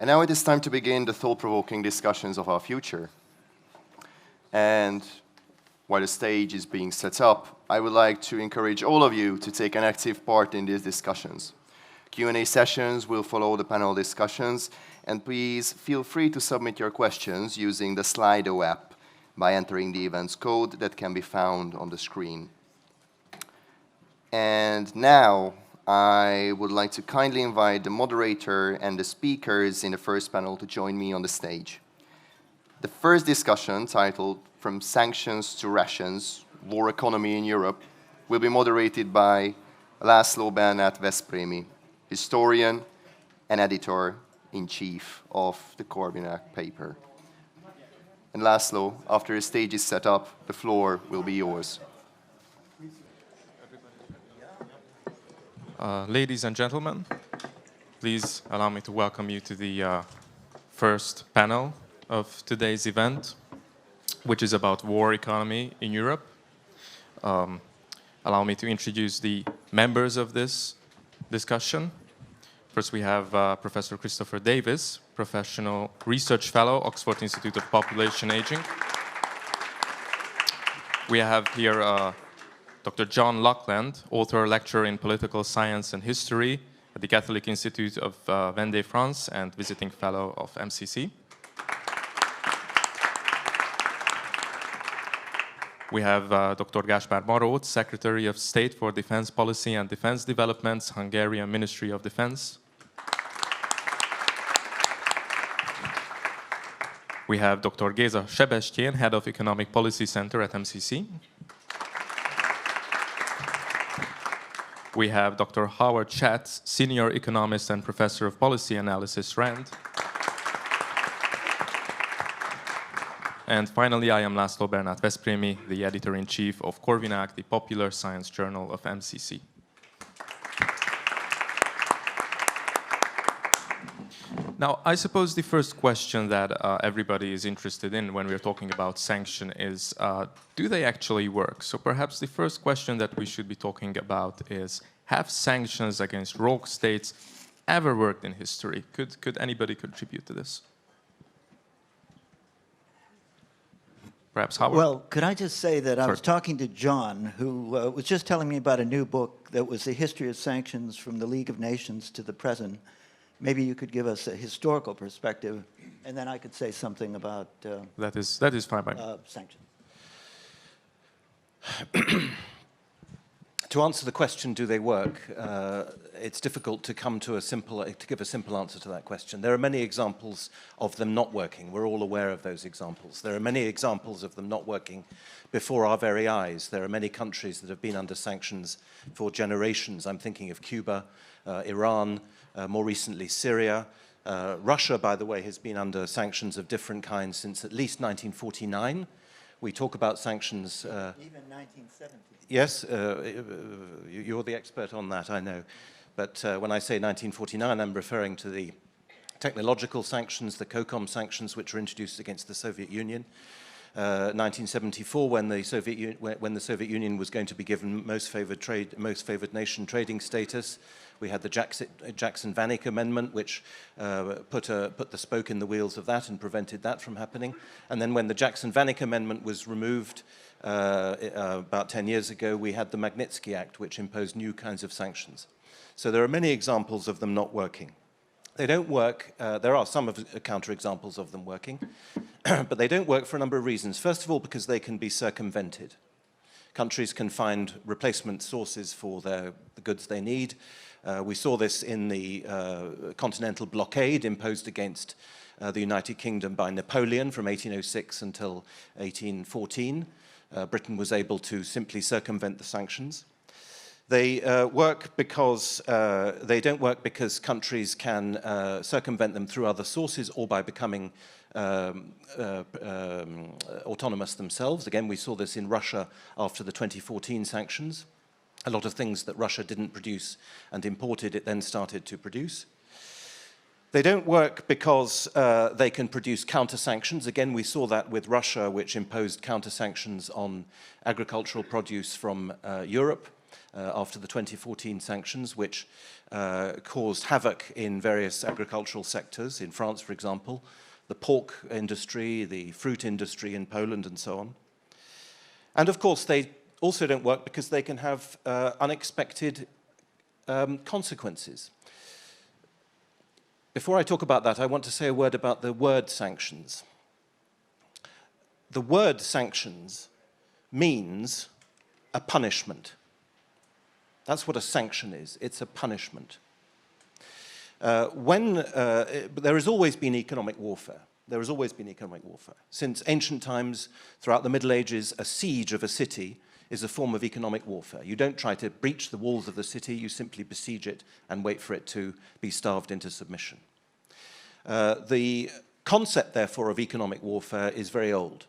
And now it is time to begin the thought-provoking discussions of our future. And while the stage is being set up, I would like to encourage all of you to take an active part in these discussions. Q&A sessions will follow the panel discussions, and please feel free to submit your questions using the Slido app by entering the event's code that can be found on the screen. And now, I would like to kindly invite the moderator and the speakers in the first panel to join me on the stage. The first discussion, titled From Sanctions to Rations, War Economy in Europe, will be moderated by László Bernát Veszprémy, historian and editor-in-chief of the Corvinak paper. And László, after the stage is set up, the floor will be yours. Ladies and gentlemen, please allow me to welcome you to the first panel of today's event, which is about war economy in Europe. Allow me to introduce the members of this discussion. First, we have Professor Christopher Davis, Professional Research Fellow, Oxford Institute of Population Aging. We have here Dr. John Laughland, author, lecturer in political science and history at the Catholic Institute of Vendée, France, and visiting fellow of MCC. We have Dr. Gáspár Maróth, Secretary of State for Defense Policy and Defense Developments, Hungarian Ministry of Defense. We have Dr. Géza Sebestyén, Head of Economic Policy Center at MCC. We have Dr. Howard Shatz, Senior Economist and Professor of Policy Analysis, RAND. And finally, I am László Bernát Veszprémy, the Editor-in-Chief of Corvinak, the popular science journal of MCC. Now, I suppose the first question that everybody is interested in when we're talking about sanction is, do they actually work? So perhaps the first question that we should be talking about is, have sanctions against rogue states ever worked in history? Could anybody contribute to this? Perhaps Howard? Well, could I just say that I was talking to John, who was just telling me about a new book that was the history of sanctions from the League of Nations to the present. Maybe you could give us a historical perspective, and then I could say something about that is fine by me. Sanctions. To answer the question, do they work? It's difficult to give a simple answer to that question. There are many examples of them not working. We're all aware of those examples. There are many examples of them not working before our very eyes. There are many countries that have been under sanctions for generations. I'm thinking of Cuba, Iran, more recently Syria. Russia, by the way, has been under sanctions of different kinds since at least 1949. We talk about sanctions... Even 1970. Yes, you're the expert on that, I know. But when I say 1949, I'm referring to the technological sanctions, the COCOM sanctions, which were introduced against the Soviet Union. 1974, when the Soviet Union was going to be given most favored nation trading status, we had the Jackson-Vanik Amendment, which put the spoke in the wheels of that and prevented that from happening. And then when the Jackson-Vanik Amendment was removed about 10 years ago, we had the Magnitsky Act, which imposed new kinds of sanctions. So there are many examples of them not working. They don't work, there are some counterexamples of them working, but they don't work for a number of reasons. First of all, because they can be circumvented. Countries can find replacement sources for the goods they need. We saw this in the continental blockade imposed against the United Kingdom by Napoleon from 1806 until 1814. Britain was able to simply circumvent the sanctions. They work because they don't work because countries can circumvent them through other sources or by becoming autonomous themselves. Again, we saw this in Russia after the 2014 sanctions. A lot of things that Russia didn't produce and imported, it then started to produce. They don't work because they can produce counter-sanctions. Again, we saw that with Russia, which imposed counter-sanctions on agricultural produce from Europe after the 2014 sanctions, which caused havoc in various agricultural sectors, in France, for example, the pork industry, the fruit industry in Poland, and so on. And of course, they also don't work because they can have unexpected consequences. Before I talk about that, I want to say a word about the word sanctions. The word sanctions means a punishment. That's what a sanction is. It's a punishment. There has always been economic warfare. There has always been economic warfare. Since ancient times, throughout the Middle Ages, a siege of a city is a form of economic warfare. You don't try to breach the walls of the city, you simply besiege it and wait for it to be starved into submission. The concept, therefore, of economic warfare is very old.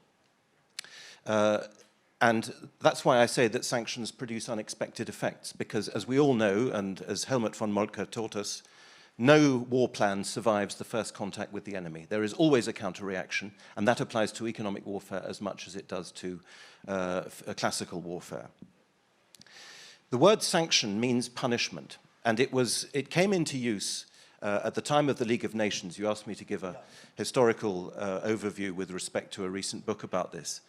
And that's why I say that sanctions produce unexpected effects, because as we all know, and as Helmut von Moltke taught us, no war plan survives the first contact with the enemy. There is always a counter-reaction, and that applies to economic warfare as much as it does to classical warfare. The word sanction means punishment, and it came into use at the time of the League of Nations. You asked me to give a historical overview with respect to a recent book about this.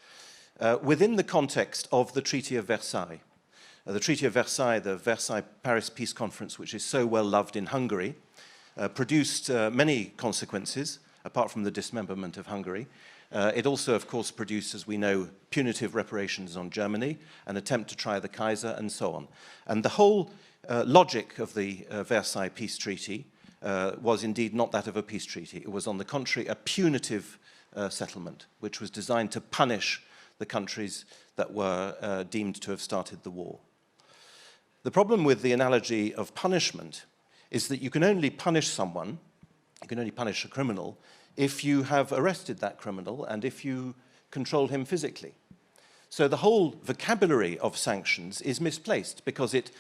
Within the context of the Treaty of Versailles. The Treaty of Versailles, the Versailles-Paris Peace Conference, which is so well loved in Hungary, produced many consequences, apart from the dismemberment of Hungary. It also, of course, produced, as we know, punitive reparations on Germany, an attempt to try the Kaiser, and so on. And the whole logic of the Versailles Peace Treaty was indeed not that of a peace treaty. It was, on the contrary, a punitive settlement, which was designed to punish the countries that were deemed to have started the war. The problem with the analogy of punishment is that you can only punish someone, you can only punish a criminal, if you have arrested that criminal and if you control him physically. So the whole vocabulary of sanctions is misplaced because it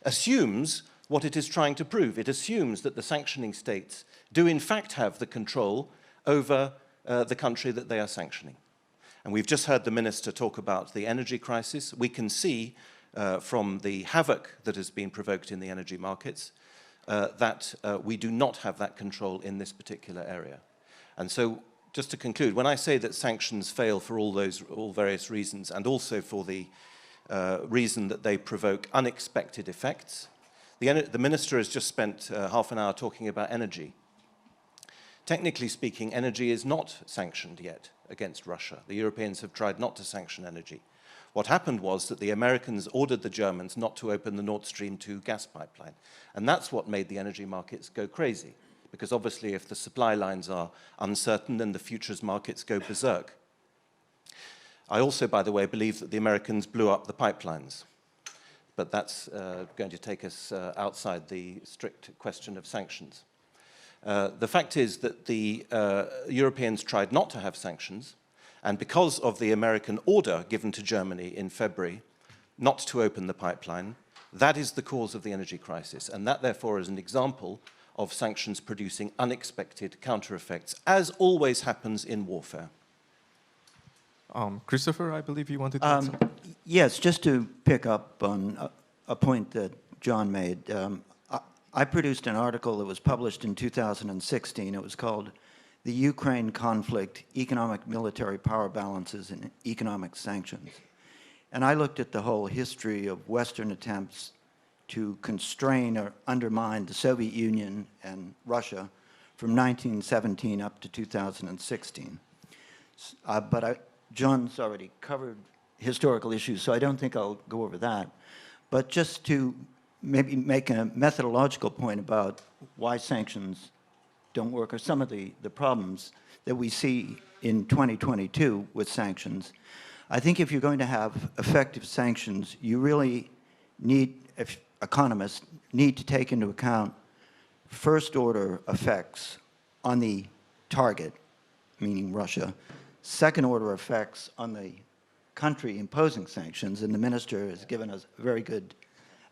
assumes what it is trying to prove. It assumes that the sanctioning states do in fact have the control over the country that they are sanctioning. And we've just heard the minister talk about the energy crisis. We can see from the havoc that has been provoked in the energy markets that we do not have that control in this particular area. And so, just to conclude, when I say that sanctions fail for all various reasons, and also for the reason that they provoke unexpected effects, the minister has just spent half an hour talking about energy. Technically speaking, energy is not sanctioned yet against Russia. The Europeans have tried not to sanction energy. What happened was that the Americans ordered the Germans not to open the Nord Stream 2 gas pipeline. And that's what made the energy markets go crazy. Because obviously if the supply lines are uncertain, then the futures markets go berserk. I also, by the way, believe that the Americans blew up the pipelines. But that's going to take us outside the strict question of sanctions. The fact is that the Europeans tried not to have sanctions, and because of the American order given to Germany in February not to open the pipeline, that is the cause of the energy crisis. And that, therefore, is an example of sanctions producing unexpected counter-effects, as always happens in warfare. Christopher, I believe you wanted to add something? Yes, just to pick up on a point that John made. I produced an article that was published in 2016. It was called The Ukraine Conflict, Economic Military Power Balances and Economic Sanctions. And I looked at the whole history of Western attempts to constrain or undermine the Soviet Union and Russia from 1917 up to 2016. John's already covered historical issues, so I don't think I'll go over that. But just to maybe make a methodological point about why sanctions don't work, or some of the problems that we see in 2022 with sanctions. I think if you're going to have effective sanctions, you really need, economists need to take into account first-order effects on the target, meaning Russia, second-order effects on the country imposing sanctions, and the minister has given us a very good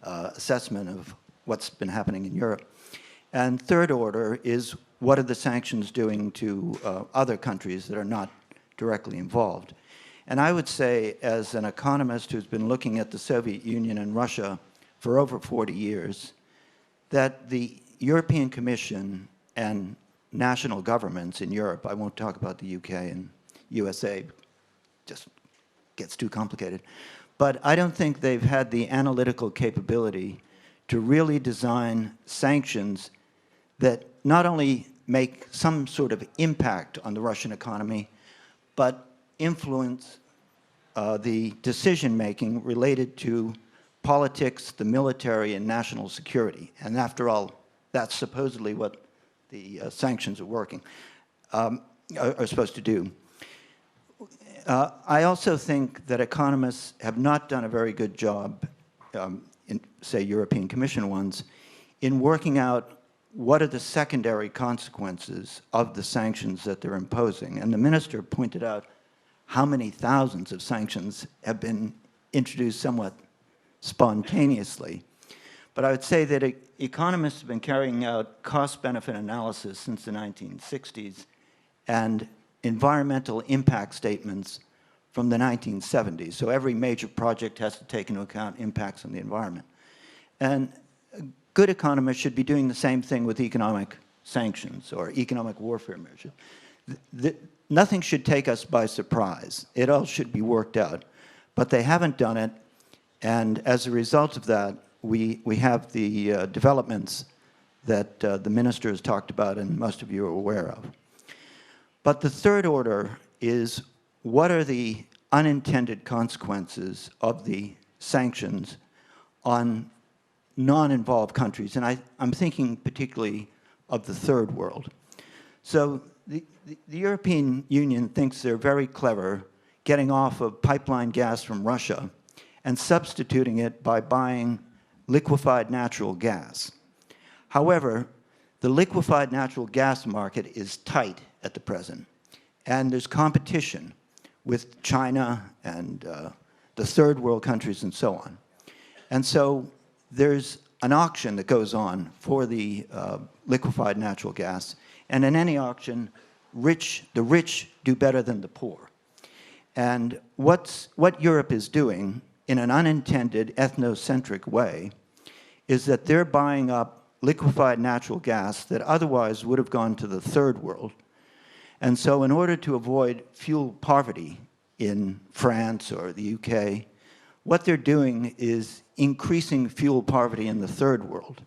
assessment of what's been happening in Europe. And third order is, what are the sanctions doing to other countries that are not directly involved? And I would say, as an economist who's been looking at the Soviet Union and Russia for over 40 years, that the European Commission and national governments in Europe, I won't talk about the UK and USA, just gets too complicated, but I don't think they've had the analytical capability to really design sanctions that not only make some sort of impact on the Russian economy, but influence the decision-making related to politics, the military, and national security. And after all, that's supposedly what the sanctions are supposed to do. I also think that economists have not done a very good job, in, say, European Commission ones, in working out what are the secondary consequences of the sanctions that they're imposing. And the minister pointed out how many thousands of sanctions have been introduced somewhat spontaneously. But I would say that economists have been carrying out cost-benefit analysis since the 1960s and environmental impact statements from the 1970s. So every major project has to take into account impacts on the environment. And good economists should be doing the same thing with economic sanctions or economic warfare measures. Nothing should take us by surprise. It all should be worked out. But they haven't done it, and as a result of that, we have the developments that the minister has talked about and most of you are aware of. But the third order is, what are the unintended consequences of the sanctions on non-involved countries? And I'm thinking particularly of the third world. So the European Union thinks they're very clever getting off of pipeline gas from Russia and substituting it by buying liquefied natural gas. However, the liquefied natural gas market is tight at the present, and there's competition with China and the third world countries and so on. And so there's an auction that goes on for the liquefied natural gas, and in any auction, the rich do better than the poor. And what Europe is doing in an unintended ethnocentric way is that they're buying up liquefied natural gas that otherwise would have gone to the third world. And so in order to avoid fuel poverty in France or the UK, what they're doing is increasing fuel poverty in the third world.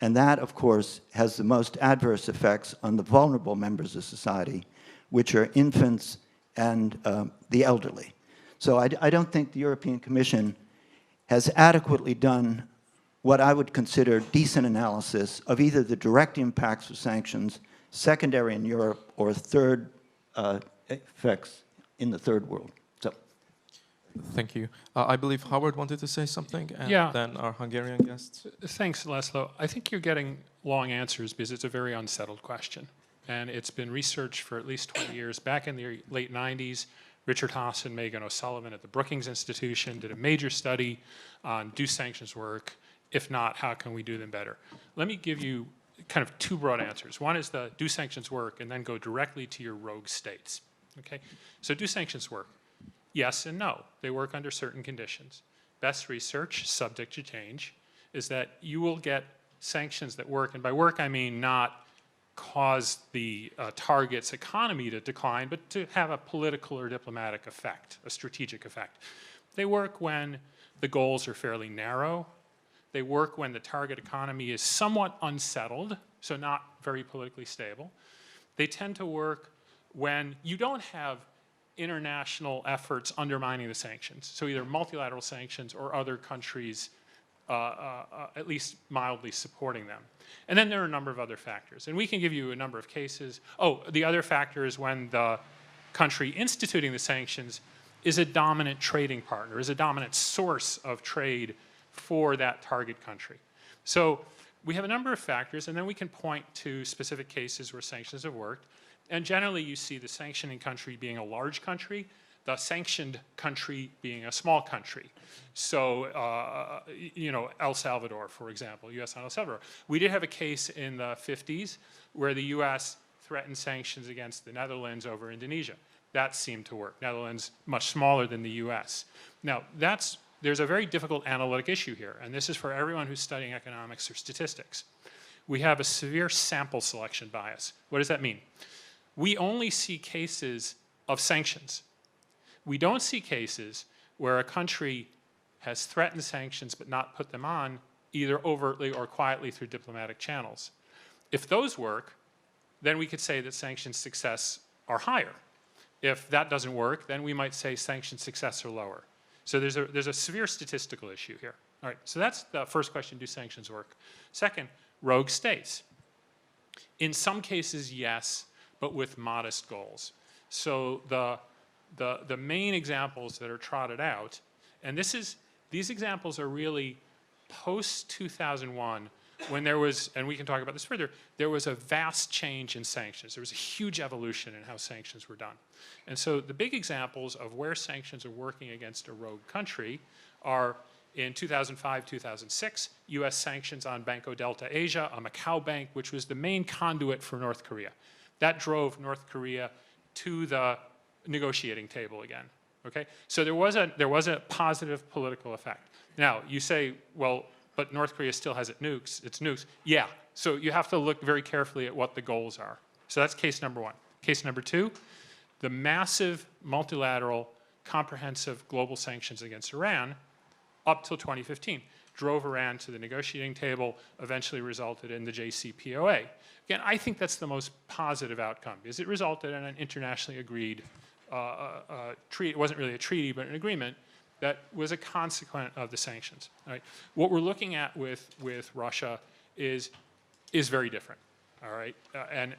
And that, of course, has the most adverse effects on the vulnerable members of society, which are infants and the elderly. So I don't think the European Commission has adequately done what I would consider decent analysis of either the direct impacts of sanctions, secondary in Europe, or third effects in the third world. So, thank you. I believe Howard wanted to say something, and then our Hungarian guests. Thanks, Laszlo. I think you're getting long answers because it's a very unsettled question. And it's been researched for at least 20 years. Back in the late 90s, Richard Haas and Megan O'Sullivan at the Brookings Institution did a major study on do sanctions work? If not, how can we do them better? Let me give you kind of two broad answers. One is the do sanctions work, and then go directly to your rogue states. Okay? So do sanctions work? Yes and no. They work under certain conditions. Best research, subject to change, is that you will get sanctions that work, and by work I mean not cause the target's economy to decline, but to have a political or diplomatic effect, a strategic effect. They work when the goals are fairly narrow. They work when the target economy is somewhat unsettled, so not very politically stable. They tend to work when you don't have international efforts undermining the sanctions, so either multilateral sanctions or other countries at least mildly supporting them. And then there are a number of other factors. And we can give you a number of cases. Oh, the other factor is when the country instituting the sanctions is a dominant trading partner, is a dominant source of trade for that target country. So we have a number of factors, and then we can point to specific cases where sanctions have worked. And generally, you see the sanctioning country being a large country, the sanctioned country being a small country. So, you know, El Salvador, for example, U.S. on El Salvador. We did have a case in the 50s where the U.S. threatened sanctions against the Netherlands over Indonesia. That seemed to work. Netherlands, much smaller than the U.S. Now, that's there's a very difficult analytic issue here, and this is for everyone who's studying economics or statistics. We have a severe sample selection bias. What does that mean? We only see cases of sanctions. We don't see cases where a country has threatened sanctions but not put them on, either overtly or quietly through diplomatic channels. If those work, then we could say that sanction success are higher. If that doesn't work, then we might say sanction success are lower. So there's a severe statistical issue here. All right, so that's the first question, do sanctions work? Second, rogue states. In some cases, yes, but with modest goals. So the main examples that are trotted out, and these examples are really post-2001, when there was, and we can talk about this further, there was a vast change in sanctions. There was a huge evolution in how sanctions were done. And so the big examples of where sanctions are working against a rogue country are in 2005, 2006, US sanctions on Banco Delta Asia, a Macau bank, which was the main conduit for North Korea. That drove North Korea to the negotiating table again, okay? So there was a positive political effect. Now, you say, well, but North Korea still has its nukes. Yeah, so you have to look very carefully at what the goals are. So that's case number one. Case number two, the massive multilateral comprehensive global sanctions against Iran up till 2015 drove Iran to the negotiating table, eventually resulted in the JCPOA. Again, I think that's the most positive outcome because it resulted in an internationally agreed treaty. It wasn't really a treaty, but an agreement that was a consequence of the sanctions. Right? What we're looking at with Russia is very different. All right,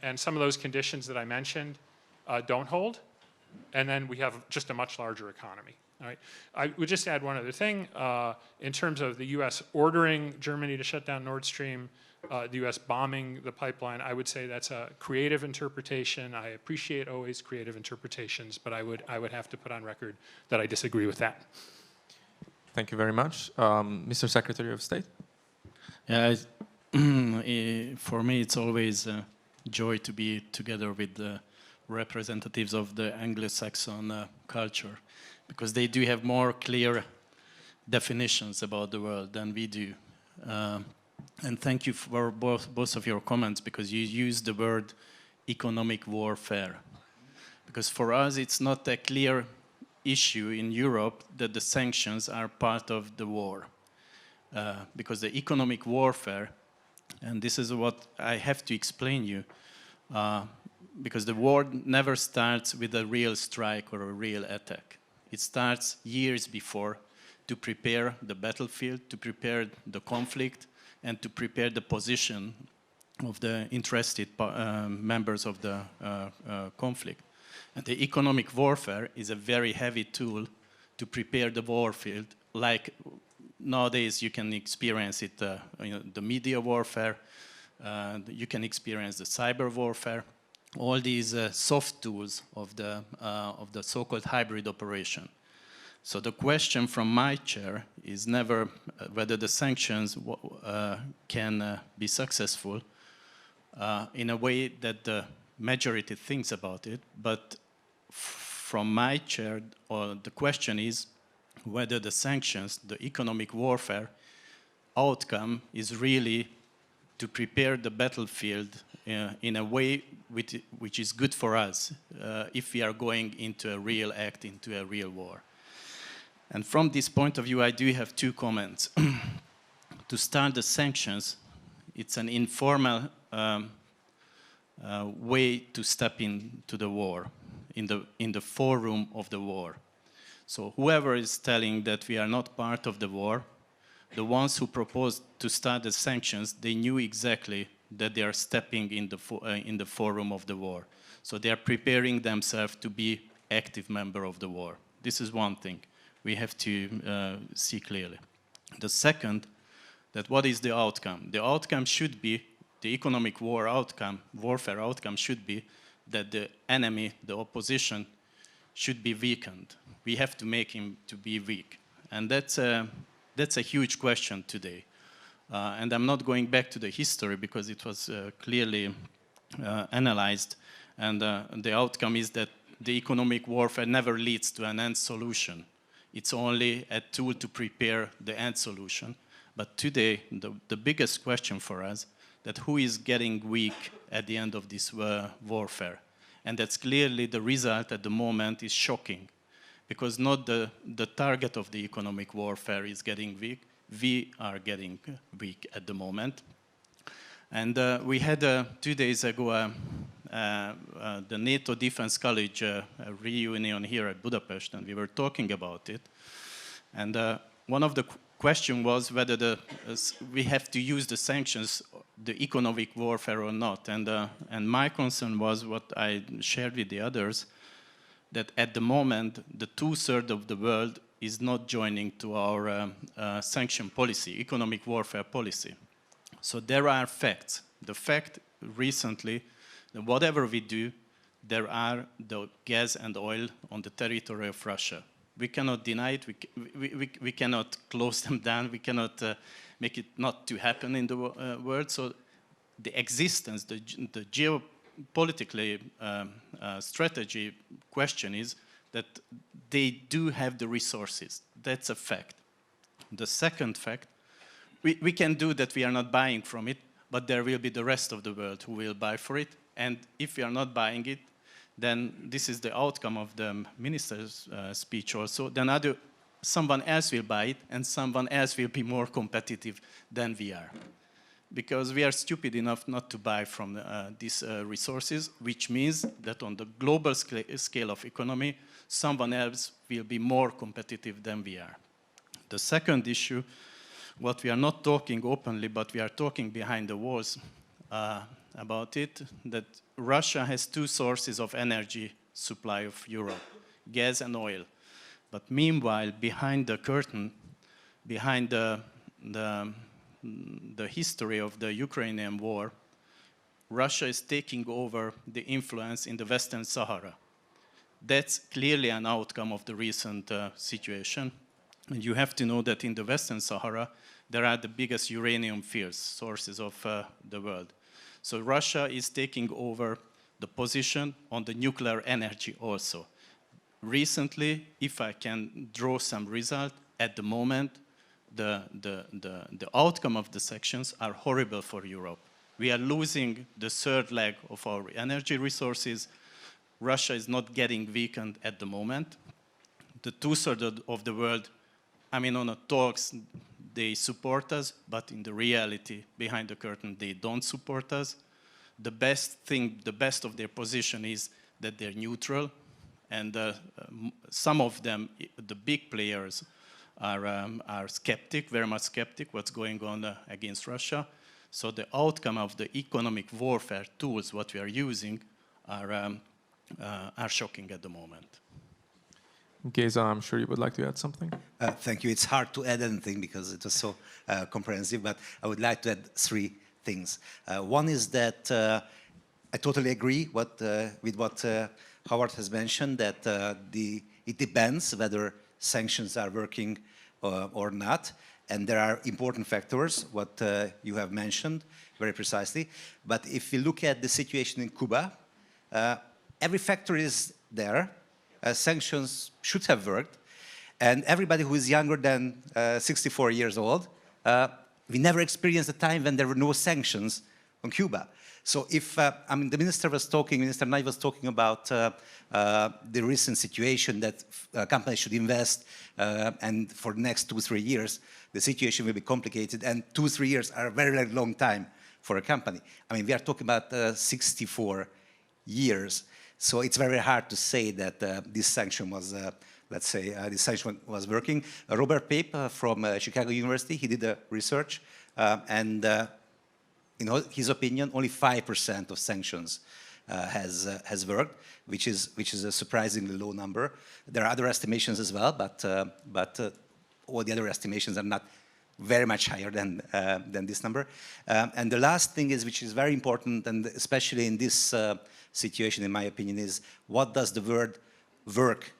and some of those conditions that I mentioned don't hold, and then we have just a much larger economy. All right, I would just add one other thing in terms of the U.S. ordering Germany to shut down Nord Stream. The U.S. bombing the pipeline, I would say that's a creative interpretation. I appreciate always creative interpretations, but I would have to put on record that I disagree with that. Thank you very much. Mr. Secretary of State? Yeah, for me it's always a joy to be together with the representatives of the Anglo-Saxon culture, because they do have more clear definitions about the world than we do. And thank you for both of your comments, because you used the word economic warfare. Because for us, it's not a clear issue in Europe that the sanctions are part of the war. Because the economic warfare, and this is what I have to explain you, because the war never starts with a real strike or a real attack. It starts years before to prepare the battlefield, to prepare the conflict, and to prepare the position of the interested members of the conflict. And the economic warfare is a very heavy tool to prepare the warfield. Like nowadays you can experience it, the media warfare, you can experience the cyber warfare, all these soft tools of the so-called hybrid operation. So the question from my chair is never whether the sanctions can be successful in a way that the majority thinks about it, but from my chair, the question is whether the sanctions, the economic warfare outcome is really to prepare the battlefield in a way which is good for us if we are going into a real act, into a real war. And from this point of view, I do have two comments. To start the sanctions, it's an informal way to step into the war, in the forum of the war. So whoever is telling that we are not part of the war, the ones who proposed to start the sanctions, they knew exactly that they are stepping in the forum of the war. So they are preparing themselves to be active member of the war. This is one thing we have to see clearly. The second, that what is the outcome? The outcome should be, the economic warfare outcome should be that the enemy, the opposition, should be weakened. We have to make him to be weak. And that's a huge question today. And I'm not going back to the history because it was clearly analyzed. And the outcome is that the economic warfare never leads to an end solution. It's only a tool to prepare the end solution. But today, the biggest question for us, that who is getting weak at the end of this warfare? And that's clearly the result at the moment is shocking, because not the target of the economic warfare is getting weak, we are getting weak at the moment. And we had 2 days ago the NATO Defense College reunion here at Budapest, and we were talking about it. And one of the question was whether we have to use the sanctions, the economic warfare or not. And my concern was what I shared with the others, that at the moment, the 2/3 of the world is not joining to our sanction policy, economic warfare policy. So there are facts. The fact recently that whatever we do, there are the gas and oil on the territory of Russia. We cannot deny it, we cannot close them down, we cannot make it not to happen in the world. So the existence, the geopolitically strategy question is that they do have the resources. That's a fact. The second fact, we can do that, we are not buying from it, but there will be the rest of the world who will buy for it. And if we are not buying it, then this is the outcome of the minister's speech also, then someone else will buy it and someone else will be more competitive than we are. Because we are stupid enough not to buy from these resources, which means that on the global scale of economy, someone else will be more competitive than we are. The second issue, what we are not talking openly, but we are talking behind the walls about it, that Russia has 2 sources of energy supply of Europe, gas and oil. But meanwhile, behind the curtain, behind the history of the Ukrainian war, Russia is taking over the influence in the Western Sahara. That's clearly an outcome of the recent situation. And you have to know that in the Western Sahara, there are the biggest uranium fields, sources of the world. So Russia is taking over the position on the nuclear energy also. Recently, if I can draw some result, at the moment, the outcome of the sanctions are horrible for Europe. We are losing the 3rd leg of our energy resources. Russia is not getting weakened at the moment. The 2/3 of the world, I mean, on the talks, they support us, but in the reality, behind the curtain, they don't support us. The best of their position is that they're neutral, and some of them, the big players, are skeptic, very much skeptic, what's going on against Russia. So the outcome of the economic warfare tools, what we are using, are shocking at the moment. Géza, I'm sure you would like to add something. Thank you. It's hard to add anything because it was so comprehensive, but I would like to add 3 things. One is that I totally agree with what Howard has mentioned, that it depends whether sanctions are working or not, and there are important factors, what you have mentioned very precisely. But if you look at the situation in Cuba, every factor is there. Sanctions should have worked, and everybody who is younger than 64 years old, we never experienced a time when there were no sanctions on Cuba. So if, I mean, the Minister Nagy was talking about the recent situation that companies should invest, and for the next 2-3 years, the situation will be complicated, and 2-3 years are a very long time for a company. I mean, we are talking about 64 years. So it's very hard to say that this sanction was, let's say, this sanction was working. Robert Pape from Chicago University, he did research, and in his opinion, only 5% of sanctions has worked, which is a surprisingly low number. There are other estimations as well, but all the other estimations are not very much higher than this number. And the last thing is, which is very important, and especially in this situation, in my opinion, is what does the word work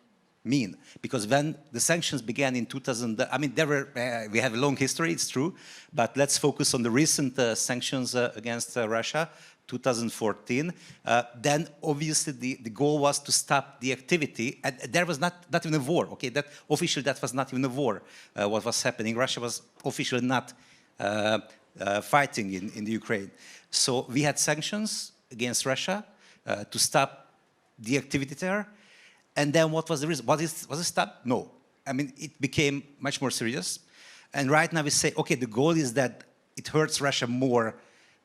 mean? Because when the sanctions began in 2000, I mean, we have a long history, it's true, but let's focus on the recent sanctions against Russia, 2014. Then obviously the goal was to stop the activity, and there was not even a war. Okay, that was not even a war. What was happening? Russia was officially not fighting in the Ukraine. So we had sanctions against Russia to stop the activity there. And then what was the reason? Was it stopped? No. I mean, it became much more serious. And right now we say, okay, the goal is that it hurts Russia more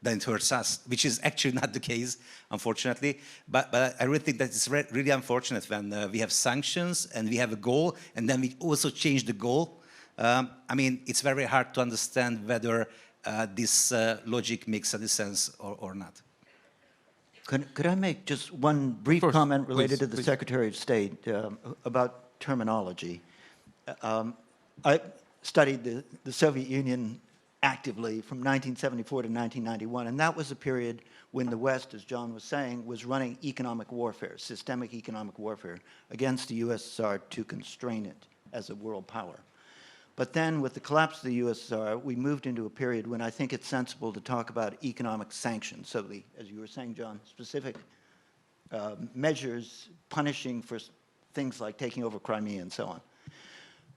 than it hurts us, which is actually not the case, unfortunately. But I really think that it's really unfortunate when we have sanctions and we have a goal, and then we also change the goal. I mean, it's very hard to understand whether this logic makes any sense or not. Could I make just one brief comment related to the Secretary of State about terminology? I studied the Soviet Union actively from 1974 to 1991, and that was a period when the West, as John was saying, was running economic warfare, systemic economic warfare against the USSR to constrain it as a world power. But then with the collapse of the USSR, we moved into a period when I think it's sensible to talk about economic sanctions. So as you were saying, John, specific measures punishing for things like taking over Crimea and so on.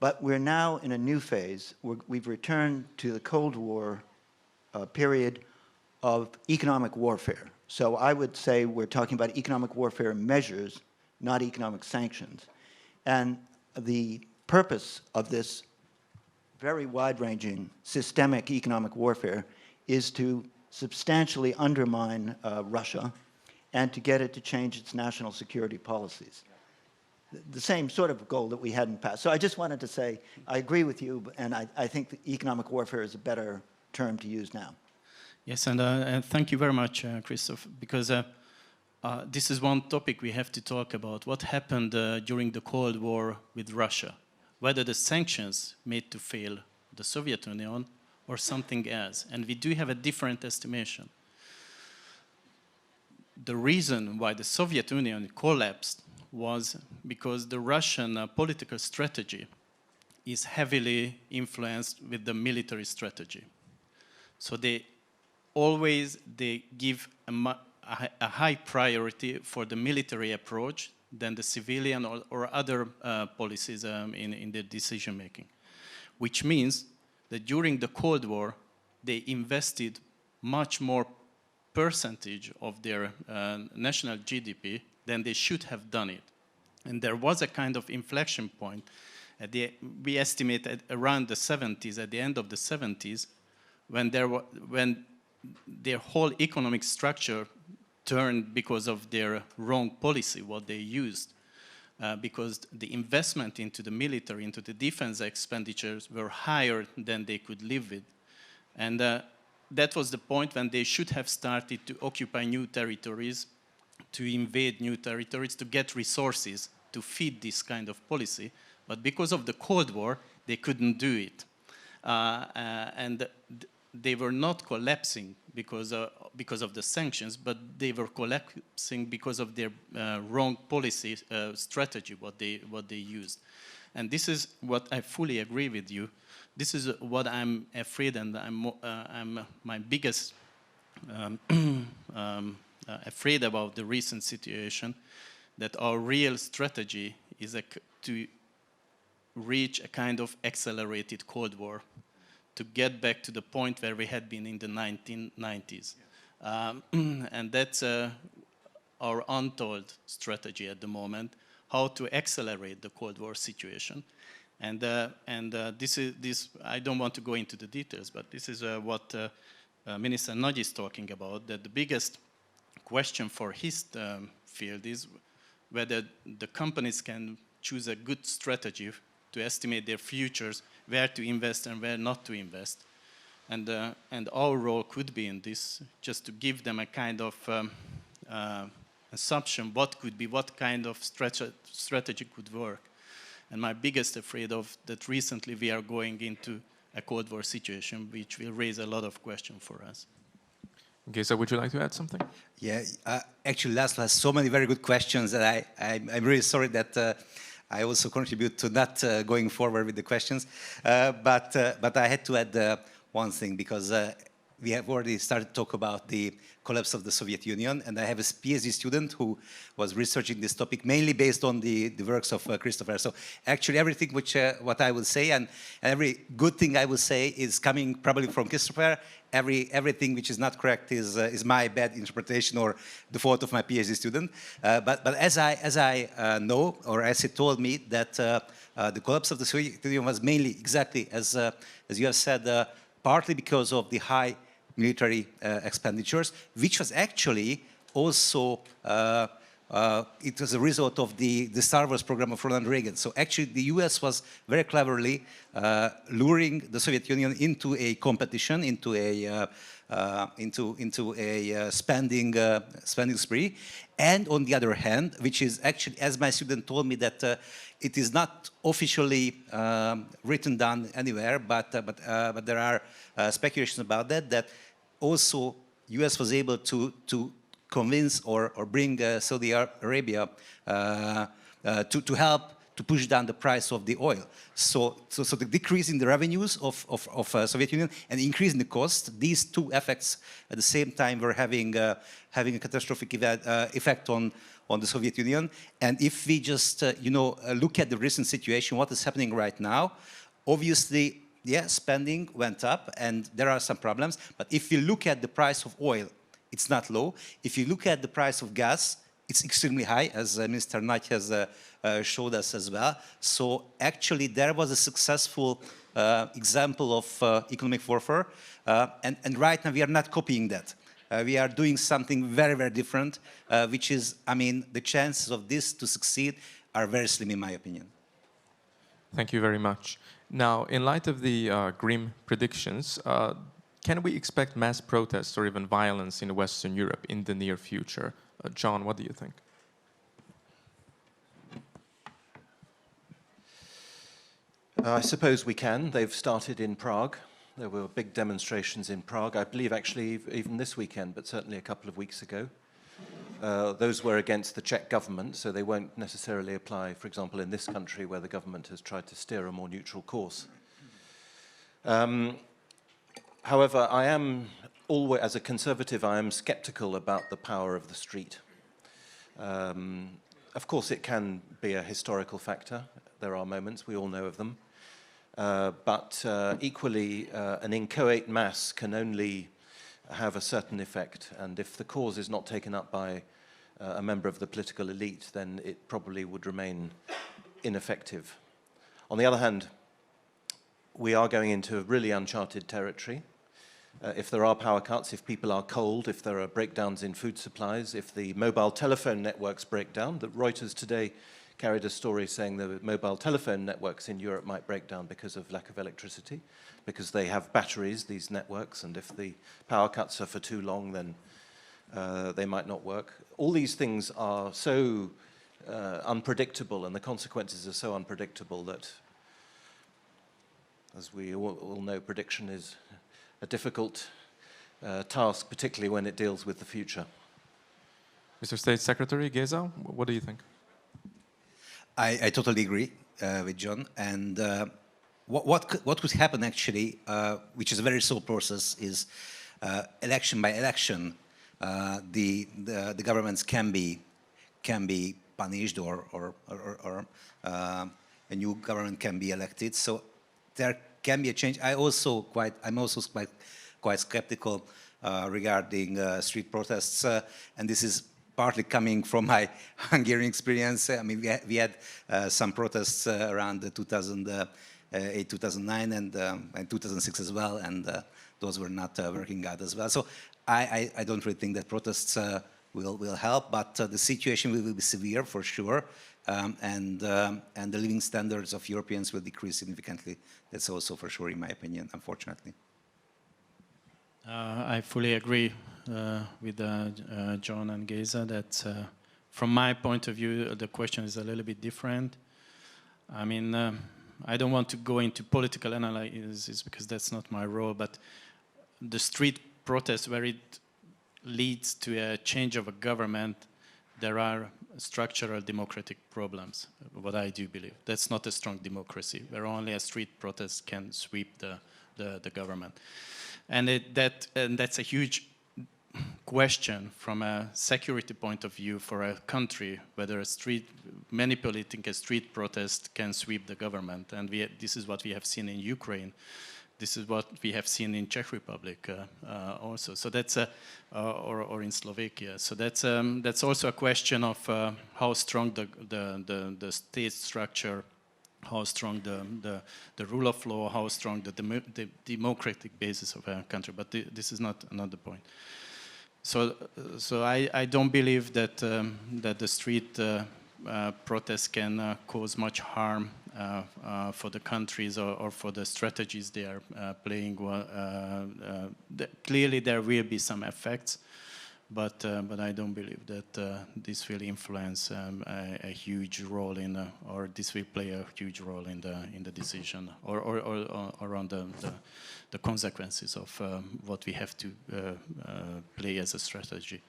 But we're now in a new phase. We've returned to the Cold War period of economic warfare. So I would say we're talking about economic warfare measures, not economic sanctions. And the purpose of this very wide-ranging systemic economic warfare is to substantially undermine Russia and to get it to change its national security policies. The same sort of goal that we had in the past. So I just wanted to say, I agree with you, and I think that economic warfare is a better term to use now. Yes, and thank you very much, Christoph, because this is one topic we have to talk about. What happened during the Cold War with Russia? Whether the sanctions made to fail the Soviet Union or something else. And we do have a different estimation. The reason why the Soviet Union collapsed was because the Russian political strategy is heavily influenced with the military strategy. So they give a high priority for the military approach than the civilian or other policies in their decision making. Which means that during the Cold War, they invested much more percentage of their national GDP than they should have done it. And there was a kind of inflection point. We estimate at around the 70s, at the end of the 70s, when their whole economic structure turned because of their wrong policy, what they used, because the investment into the military, into the defense expenditures were higher than they could live with. And that was the point when they should have started to occupy new territories, to invade new territories, to get resources to feed this kind of policy. But because of the Cold War, they couldn't do it. And they were not collapsing because of the sanctions, but they were collapsing because of their wrong policy strategy, what they used. And this is what I fully agree with you. This is what I'm afraid, and I'm my biggest afraid about the recent situation, that our real strategy is to reach a kind of accelerated Cold War, to get back to the point where we had been in the 1990s. And that's our untold strategy at the moment, how to accelerate the Cold War situation. And this I don't want to go into the details, but this is what Minister Nagy is talking about, that the biggest question for his field is whether the companies can choose a good strategy to estimate their futures, where to invest and where not to invest. And our role could be in this, just to give them a kind of assumption what kind of strategy could work. And my biggest afraid of that recently we are going into a Cold War situation, which will raise a lot of questions for us. Géza, would you like to add something? Yeah, actually László has so many very good questions that I'm really sorry that I also contribute to not going forward with the questions. But I had to add one thing, because we have already started to talk about the collapse of the Soviet Union, and I have a PhD student who was researching this topic mainly based on the works of Christopher. So actually everything what I will say and every good thing I will say is coming probably from Christopher. Everything which is not correct is my bad interpretation or the fault of my PhD student. But as I know, or as he told me, that the collapse of the Soviet Union was mainly exactly as you have said, partly because of the high military expenditures, which was actually also it was a result of the Star Wars program of Ronald Reagan. So actually the US was very cleverly luring the Soviet Union into a competition, into a spending spree. And on the other hand, which is actually, as my student told me, that it is not officially written down anywhere, but there are speculations about that also US was able to convince or bring Saudi Arabia to help to push down the price of the oil. So the decrease in the revenues of Soviet Union and increase in the cost, these two effects at the same time were having a catastrophic effect on the Soviet Union. And if we just look at the recent situation, what is happening right now, obviously, yeah, spending went up and there are some problems. But if you look at the price of oil, it's not low. If you look at the price of gas, it's extremely high, as Mr. Knight has showed us as well. So actually, there was a successful example of economic warfare. And right now, we are not copying that. We are doing something very, very different, which is, I mean, the chances of this to succeed are very slim, in my opinion. Thank you very much. Now, in light of the grim predictions, can we expect mass protests or even violence in Western Europe in the near future? John, what do you think? I suppose we can. They've started in Prague. There were big demonstrations in Prague, I believe actually even this weekend, but certainly a couple of weeks ago. Those were against the Czech government, so they won't necessarily apply, for example, in this country where the government has tried to steer a more neutral course. However, I am always, as a conservative, I am skeptical about the power of the street. Of course, it can be a historical factor. There are moments, we all know of them. But equally, an inchoate mass can only have a certain effect, and if the cause is not taken up by a member of the political elite, then it probably would remain ineffective. On the other hand, we are going into really uncharted territory. If there are power cuts, if people are cold, if there are breakdowns in food supplies, if the mobile telephone networks break down, that Reuters today carried a story saying the mobile telephone networks in Europe might break down because of lack of electricity, because they have batteries, these networks, and if the power cuts are for too long, then they might not work. All these things are so unpredictable, and the consequences are so unpredictable that, as we all know, prediction is a difficult task, particularly when it deals with the future. Mr. State Secretary Géza, what do you think? I totally agree with John. And what could happen actually, which is a very slow process, is election by election, the governments can be punished or a new government can be elected. So there can be a change. I'm also quite skeptical regarding street protests, and this is partly coming from my Hungarian experience. I mean, we had some protests around 2008, 2009, and 2006 as well, and those were not working out as well. So I don't really think that protests will help, but the situation will be severe for sure, and the living standards of Europeans will decrease significantly. That's also for sure, in my opinion, unfortunately. I fully agree with John and Géza that from my point of view, the question is a little bit different. I mean, I don't want to go into political analysis because that's not my role, but the street protests where it leads to a change of a government, there are structural democratic problems, what I do believe. That's not a strong democracy, where only a street protest can sweep the government. And that's a huge question from a security point of view for a country, whether manipulating a street protest can sweep the government. And this is what we have seen in Ukraine. This is what we have seen in Czech Republic also. So that's or in Slovakia. So that's also a question of how strong the state structure, how strong the rule of law, how strong the democratic basis of a country. But this is not the point. So I don't believe that the street protests can cause much harm for the countries or for the strategies they are playing. Clearly, there will be some effects, but I don't believe that this will influence a huge role or this will play a huge role in the decision or around the consequences of what we have to play as a strategy.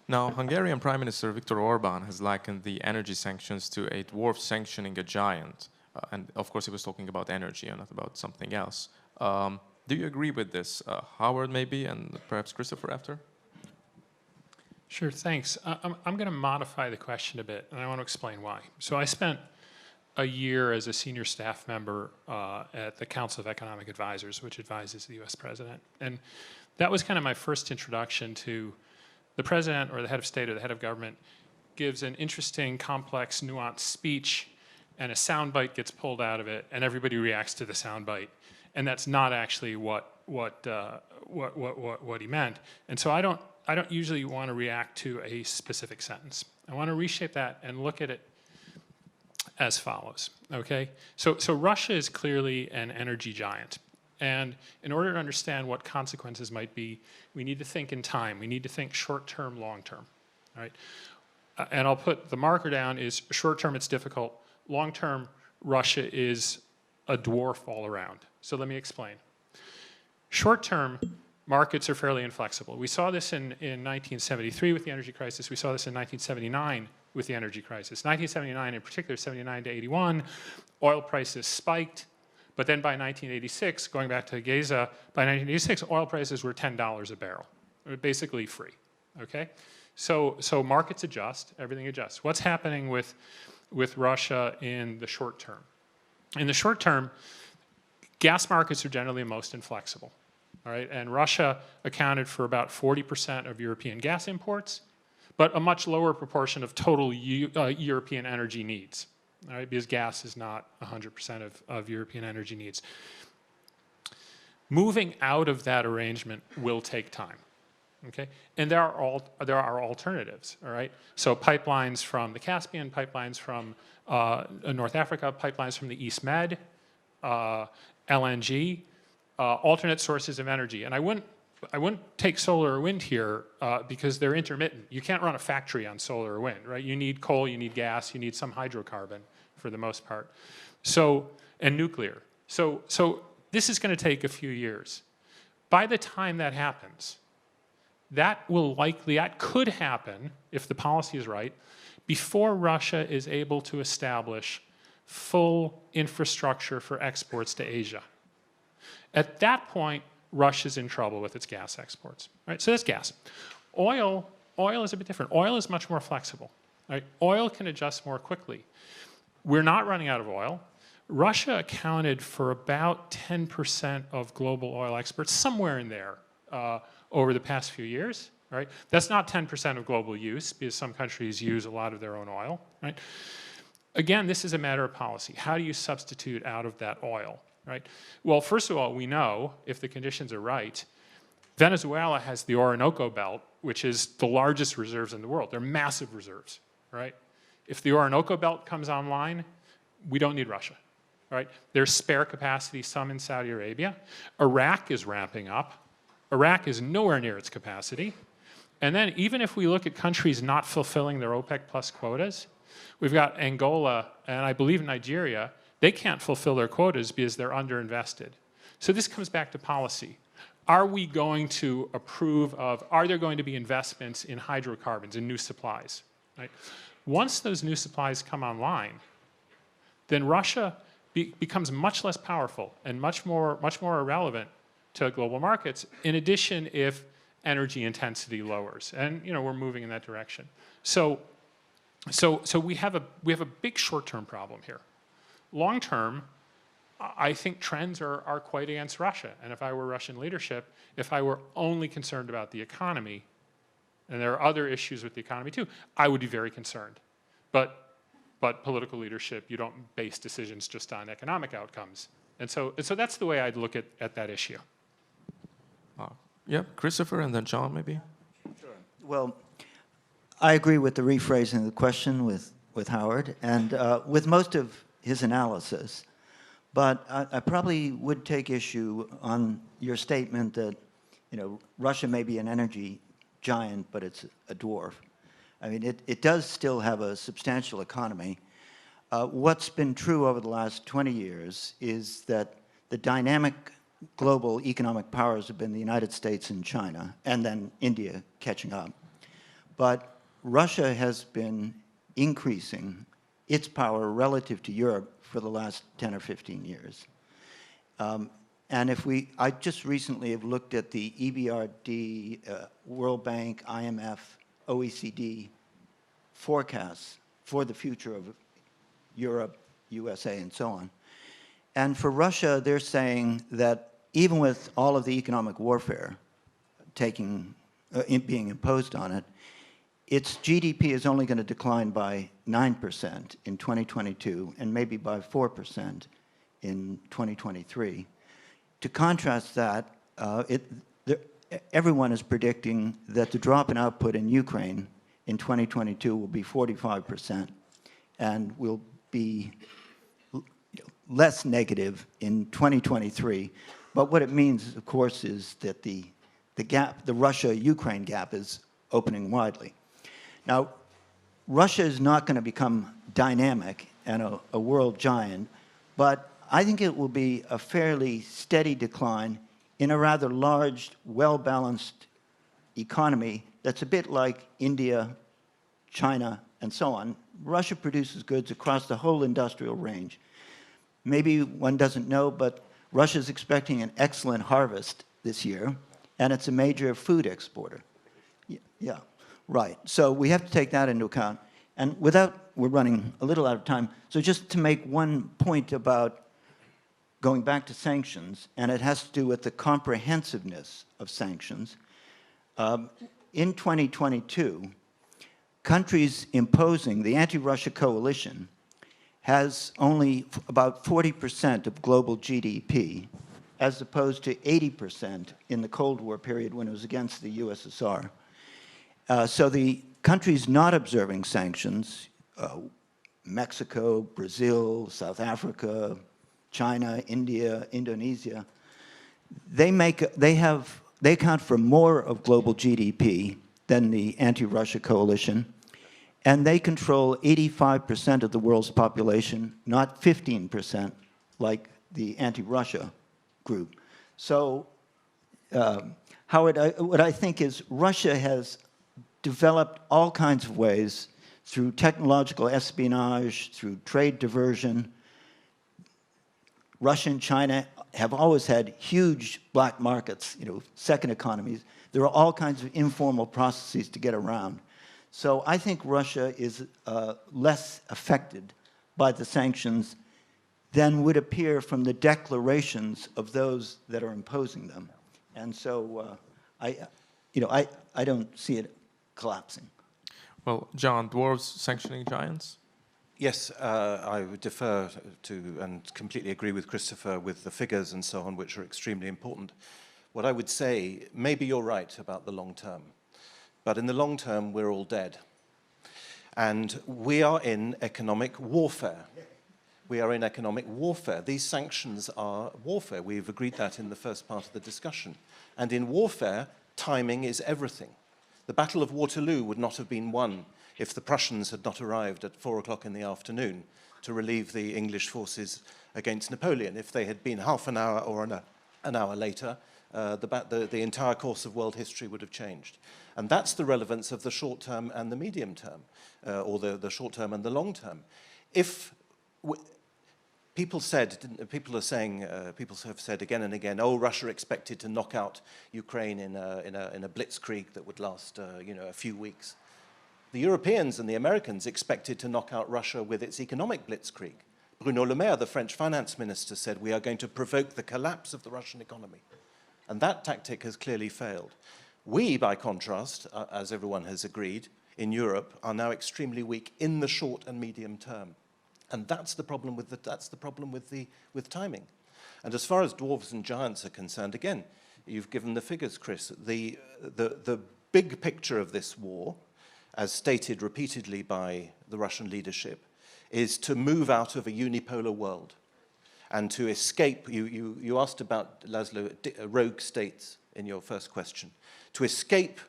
Now, Hungarian Prime Minister Viktor Orbán has likened the energy sanctions to a dwarf sanctioning a giant. And of course, he was talking about energy and not about something else. Do you agree with this? Howard, maybe, and perhaps Christopher after? Sure, thanks. I'm going to modify the question a bit, and I want to explain why. So I spent a year as a senior staff member at the Council of Economic Advisors, which advises the US president. And that was kind of my first introduction to the president or the head of state or the head of government gives an interesting, complex, nuanced speech, and a soundbite gets pulled out of it, and everybody reacts to the soundbite. And that's not actually what he meant. And so I don't usually want to react to a specific sentence. I want to reshape that and look at it as follows, okay? So Russia is clearly an energy giant. And in order to understand what consequences might be, we need to think in time. We need to think short-term, long-term, right? And I'll put the marker down is short-term, it's difficult. Long-term, Russia is a dwarf all around. So let me explain. Short-term, markets are fairly inflexible. We saw this in 1973 with the energy crisis. We saw this in 1979 with the energy crisis. 1979 in particular, 79 to 81, oil prices spiked. But then by 1986, going back to Géza, by 1986, oil prices were $10 a barrel, basically free, okay? So markets adjust, everything adjusts. What's happening with Russia in the short term? In the short term, gas markets are generally most inflexible, all right? And Russia accounted for about 40% of European gas imports, but a much lower proportion of total European energy needs. All right, because gas is not 100% of European energy needs. Moving out of that arrangement will take time, okay? And there are alternatives, all right? So pipelines from the Caspian, pipelines from North Africa, pipelines from the East Med, LNG, alternate sources of energy. And I wouldn't take solar or wind here because they're intermittent. You can't run a factory on solar or wind, right? You need coal, you need gas, you need some hydrocarbon for the most part. So, and nuclear. So this is going to take a few years. By the time that happens, that could happen, if the policy is right, before Russia is able to establish full infrastructure for exports to Asia. At that point, Russia's in trouble with its gas exports. Right? So that's gas. Oil is a bit different. Oil is much more flexible. Right? Oil can adjust more quickly. We're not running out of oil. Russia accounted for about 10% of global oil exports, somewhere in there, over the past few years. Right? That's not 10% of global use, because some countries use a lot of their own oil. Right? Again, this is a matter of policy. How do you substitute out of that oil? Right? Well, first of all, we know, if the conditions are right, Venezuela has the Orinoco Belt, which is the largest reserves in the world. They're massive reserves, right? If the Orinoco Belt comes online, we don't need Russia, right? There's spare capacity, some in Saudi Arabia. Iraq is ramping up. Iraq is nowhere near its capacity. And then even if we look at countries not fulfilling their OPEC plus quotas, we've got Angola and I believe Nigeria. They can't fulfill their quotas because they're underinvested. So this comes back to policy. Are we going to approve of, are there going to be investments in hydrocarbons, in new supplies? right? Once those new supplies come online, then Russia becomes much less powerful and much more irrelevant to global markets. In addition, if energy intensity lowers, and we're moving in that direction. So we have a big short-term problem here. Long-term, I think trends are quite against Russia. And if I were Russian leadership, if I were only concerned about the economy, and there are other issues with the economy too, I would be very concerned. But political leadership, you don't base decisions just on economic outcomes. And so that's the way I'd look at that issue. Yeah, Christopher and then John, maybe? Sure. Well, I agree with the rephrasing of the question with Howard and with most of his analysis. But I probably would take issue on your statement that, Russia may be an energy giant, but it's a dwarf. I mean, it does still have a substantial economy. What's been true over the last 20 years is that the dynamic global economic powers have been the United States and China, and then India catching up. But Russia has been increasing its power relative to Europe for the last 10 or 15 years. And I just recently have looked at the EBRD, World Bank, IMF, OECD forecasts for the future of Europe, USA, and so on. And for Russia, they're saying that even with all of the economic warfare being imposed on it, its GDP is only going to decline by 9% in 2022 and maybe by 4% in 2023. To contrast that, everyone is predicting that the drop in output in Ukraine in 2022 will be 45% and will be less negative in 2023. But what it means, of course, is that the gap, the Russia-Ukraine gap, is opening widely. Now, Russia is not going to become dynamic and a world giant, but I think it will be a fairly steady decline in a rather large, well-balanced economy that's a bit like India, China, and so on. Russia produces goods across the whole industrial range. Maybe one doesn't know, but Russia's expecting an excellent harvest this year, and it's a major food exporter. Yeah, right. So we have to take that into account. And we're running a little out of time, so just to make one point about going back to sanctions, and it has to do with the comprehensiveness of sanctions. In 2022, countries imposing the anti-Russia coalition has only about 40% of global GDP, as opposed to 80% in the Cold War period when it was against the USSR. So the countries not observing sanctions, Mexico, Brazil, South Africa, China, India, Indonesia, they account for more of global GDP than the anti-Russia coalition, and they control 85% of the world's population, not 15% like the anti-Russia group. So, Howard, what I think is Russia has developed all kinds of ways through technological espionage, through trade diversion. Russia and China have always had huge black markets, second economies. There are all kinds of informal processes to get around. So I think Russia is less affected by the sanctions than would appear from the declarations of those that are imposing them. And so I don't see it collapsing. Well, John, dwarves sanctioning giants? Yes, I would defer to and completely agree with Christopher with the figures and so on, which are extremely important. What I would say, maybe you're right about the long term, but in the long term, we're all dead. And we are in economic warfare. We are in economic warfare. These sanctions are warfare. We've agreed that in the first part of the discussion. And in warfare, timing is everything. The Battle of Waterloo would not have been won if the Prussians had not arrived at 4 o'clock in the afternoon to relieve the English forces against Napoleon. If they had been half an hour or an hour later, the entire course of world history would have changed. And that's the relevance of the short term and the medium term, or the short term and the long term. People have said again and again, oh, Russia expected to knock out Ukraine in a blitzkrieg that would last, a few weeks. The Europeans and the Americans expected to knock out Russia with its economic blitzkrieg. Bruno Le Maire, the French finance minister, said, we are going to provoke the collapse of the Russian economy. And that tactic has clearly failed. We, by contrast, as everyone has agreed, in Europe, are now extremely weak in the short and medium term. And that's the problem with timing. And as far as dwarves and giants are concerned, again, you've given the figures, Chris. The big picture of this war, as stated repeatedly by the Russian leadership, is to move out of a unipolar world and to escape. You asked about, Laszlo, rogue states in your first question. To escape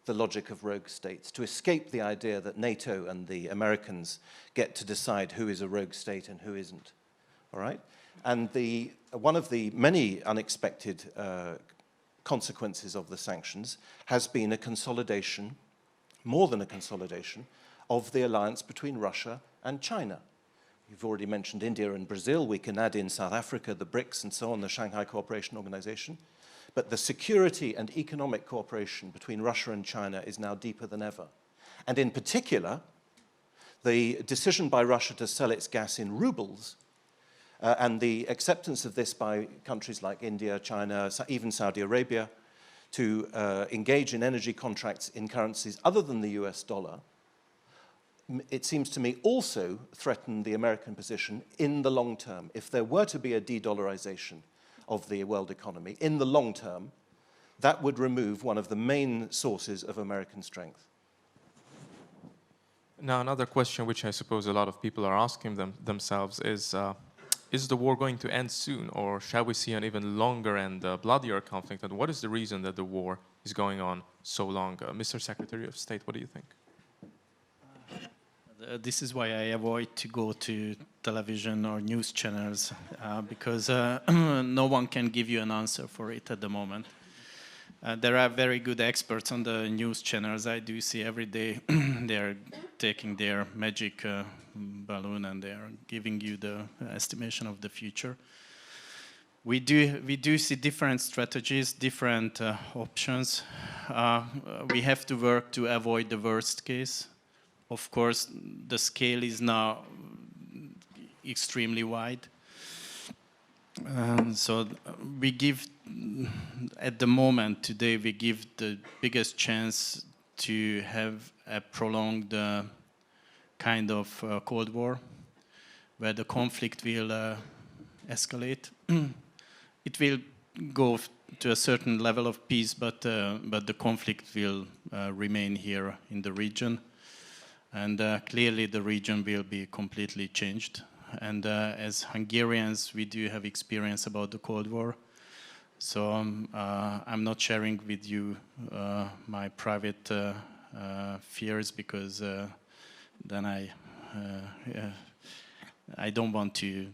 the logic of rogue states, to escape the idea that NATO and the Americans get to decide who is a rogue state and who isn't, all right? And one of the many unexpected consequences of the sanctions has been a consolidation, more than a consolidation, of the alliance between Russia and China. You've already mentioned India and Brazil. We can add in South Africa, the BRICS and so on, the Shanghai Cooperation Organization. But the security and economic cooperation between Russia and China is now deeper than ever. And in particular, the decision by Russia to sell its gas in rubles and the acceptance of this by countries like India, China, even Saudi Arabia, to engage in energy contracts in currencies other than the US dollar, it seems to me also threaten the American position in the long term. If there were to be a de-dollarization of the world economy in the long term, that would remove one of the main sources of American strength. Now, another question which I suppose a lot of people are asking themselves is the war going to end soon, or shall we see an even longer and bloodier conflict? And what is the reason that the war is going on so long? Mr. Secretary of State, what do you think? This is why I avoid to go to television or news channels, because no one can give you an answer for it at the moment. There are very good experts on the news channels. I do see every day they're taking their magic balloon and they're giving you the estimation of the future. We do see different strategies, different options. We have to work to avoid the worst case. Of course, the scale is now extremely wide. So we give, at the moment today, we give the biggest chance to have a prolonged kind of Cold War, where the conflict will escalate. It will go to a certain level of peace, but the conflict will remain here in the region. And clearly the region will be completely changed. And as Hungarians, we do have experience about the Cold War. So I'm not sharing with you my private fears, because then I don't want to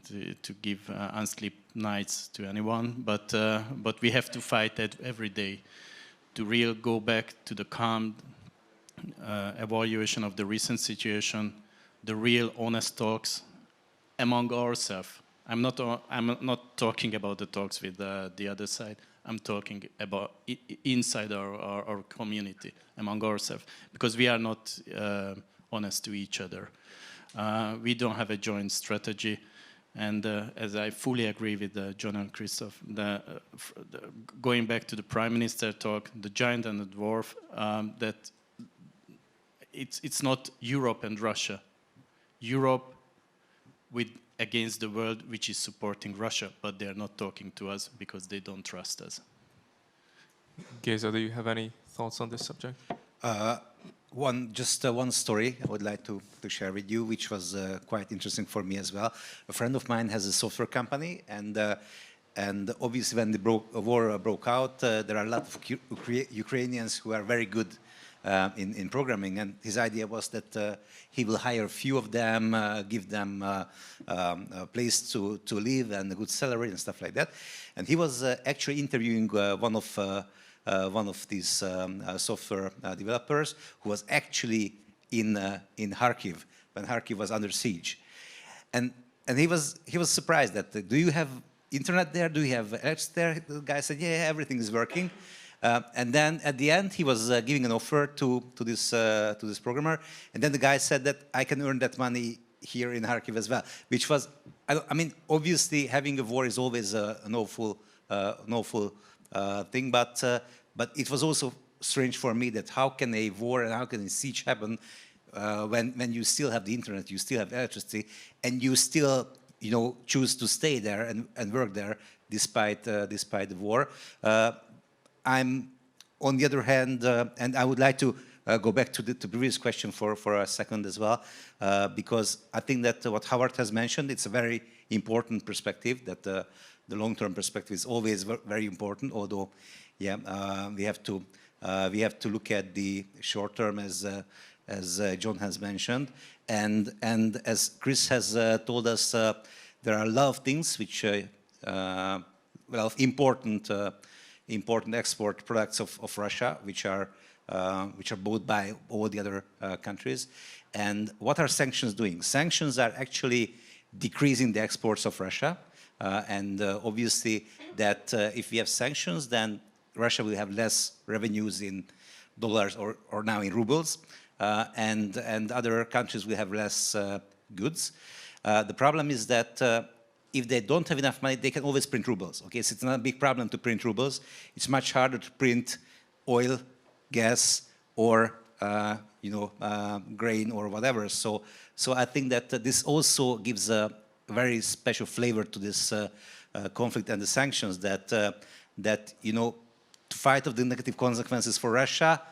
give unsleep nights to anyone. But we have to fight that every day to really go back to the calm evaluation of the recent situation, the real honest talks among ourselves. I'm not talking about the talks with the other side. I'm talking about inside our community, among ourselves, because we are not honest to each other. We don't have a joint strategy. And as I fully agree with John and Christoph, going back to the Prime Minister talk, the giant and the dwarf, that it's not Europe and Russia. Europe against the world which is supporting Russia, but they're not talking to us because they don't trust us. Géza, do you have any thoughts on this subject? One story I would like to share with you, which was quite interesting for me as well. A friend of mine has a software company, and obviously when the war broke out, there are a lot of Ukrainians who are very good in programming, and his idea was that he will hire a few of them, give them a place to live and a good salary and stuff like that. And he was actually interviewing one of these software developers who was actually in Kharkiv when Kharkiv was under siege, and he was surprised that do you have internet there? Do you have electricity there? The guy said, yeah, everything is working. And then at the end, he was giving an offer to this programmer, and then the guy said that I can earn that money here in Kharkiv as well, which was, I mean, obviously having a war is always an awful thing, but it was also strange for me that how can a war and how can a siege happen when you still have the internet, you still have electricity, and you still choose to stay there and work there despite the war. I'm, on the other hand, and I would like to go back to the previous question for a second as well, because I think that what Howard has mentioned, it's a very important perspective, that the long-term perspective is always very important, although, yeah, we have to look at the short term as John has mentioned, and as Chris has told us, there are a lot of things which, well, important export products of Russia, which are bought by all the other countries. And what are sanctions doing? Sanctions are actually decreasing the exports of Russia, and obviously that if we have sanctions, then Russia will have less revenues in dollars or now in rubles, and other countries will have less goods. The problem is that if they don't have enough money, they can always print rubles. Okay, so it's not a big problem to print rubles. It's much harder to print oil, gas, or grain or whatever. So I think that this also gives a very special flavor to this conflict and the sanctions. That to fight off the negative consequences for Russia,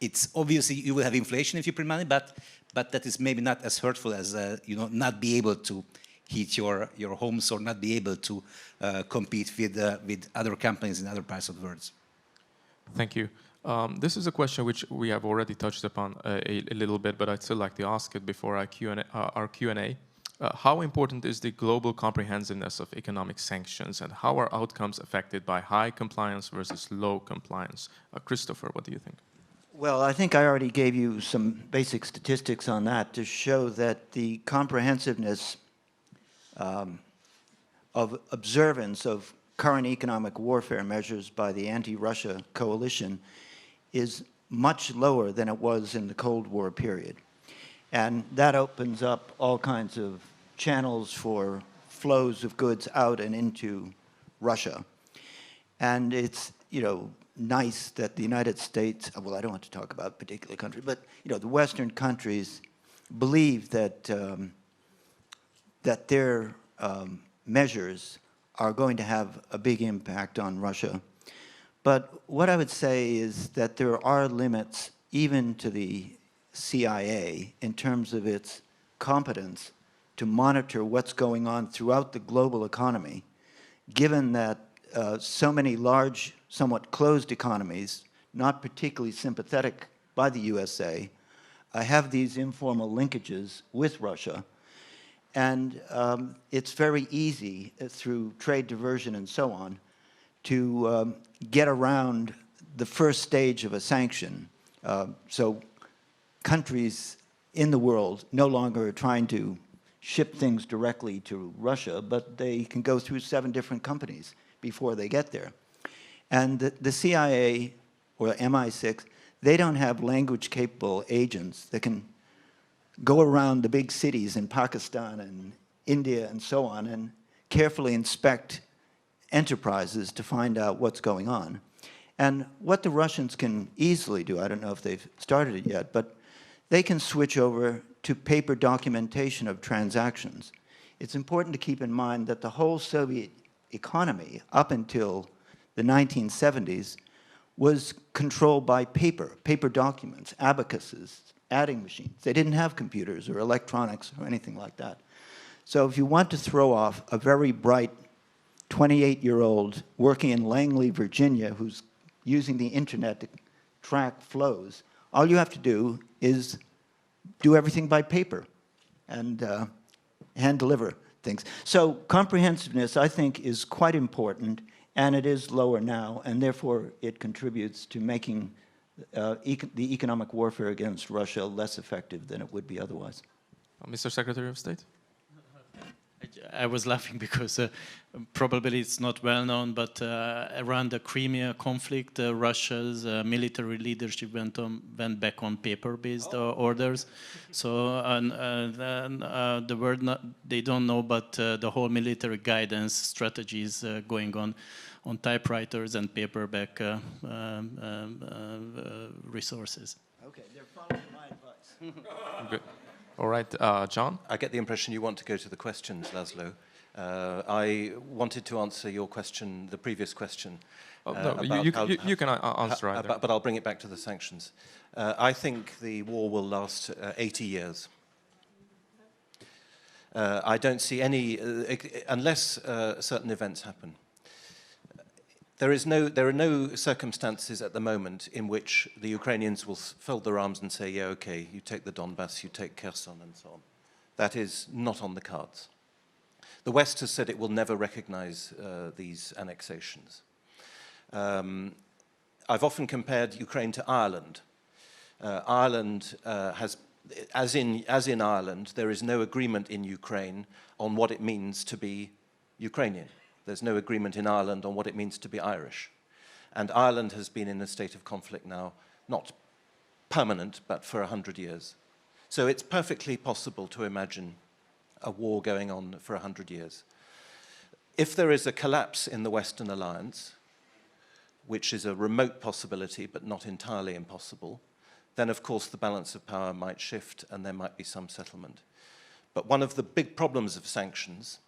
it's obviously you will have inflation if you print money, but that is maybe not as hurtful as not be able to heat your homes or not be able to compete with other companies in other parts of the world. Thank you. This is a question which we have already touched upon a little bit, but I'd still like to ask it before our Q&A. How important is the global comprehensiveness of economic sanctions, and how are outcomes affected by high compliance versus low compliance? Christopher, what do you think? Well, I think I already gave you some basic statistics on that to show that the comprehensiveness of observance of current economic warfare measures by the anti-Russia coalition is much lower than it was in the Cold War period. And that opens up all kinds of channels for flows of goods out and into Russia. And it's, nice that the United States, well, I don't want to talk about a particular country, but, the Western countries believe that that their measures are going to have a big impact on Russia. But what I would say is that there are limits even to the CIA in terms of its competence to monitor what's going on throughout the global economy, given that so many large, somewhat closed economies, not particularly sympathetic by the USA, have these informal linkages with Russia. And it's very easy through trade diversion and so on to get around the first stage of a sanction. So countries in the world no longer are trying to ship things directly to Russia, but they can go through 7 different companies before they get there. And the CIA or MI6, they don't have language-capable agents that can go around the big cities in Pakistan and India and so on and carefully inspect enterprises to find out what's going on. And what the Russians can easily do, I don't know if they've started it yet, but they can switch over to paper documentation of transactions. It's important to keep in mind that the whole Soviet economy up until the 1970s was controlled by paper documents, abacuses, adding machines. They didn't have computers or electronics or anything like that. So if you want to throw off a very bright 28-year-old working in Langley, Virginia, who's using the internet to track flows, all you have to do is do everything by paper and hand deliver things. So comprehensiveness, I think, is quite important, and it is lower now, and therefore it contributes to making the economic warfare against Russia less effective than it would be otherwise. Mr. Secretary of State? I was laughing because probably it's not well known, but around the Crimea conflict, Russia's military leadership went back on paper-based orders. So the word they don't know, but the whole military guidance strategy is going on typewriters and paperback resources. Okay, they're following my advice. Good. All right, John? I get the impression you want to go to the questions, Laszlo. I wanted to answer your question, the previous question. No, you can answer right there. But I'll bring it back to the sanctions. I think the war will last 80 years. I don't see any, unless certain events happen. There are no circumstances at the moment in which the Ukrainians will fold their arms and say, yeah, okay, you take the Donbass, you take Kherson, and so on. That is not on the cards. The West has said it will never recognize these annexations. I've often compared Ukraine to Ireland. Ireland has, as in Ireland, there is no agreement in Ukraine on what it means to be Ukrainian. There's no agreement in Ireland on what it means to be Irish. And Ireland has been in a state of conflict now, not permanent, but for 100 years. So it's perfectly possible to imagine a war going on for 100 years. If there is a collapse in the Western alliance, which is a remote possibility but not entirely impossible, then of course the balance of power might shift and there might be some settlement. But one of the big problems of sanctions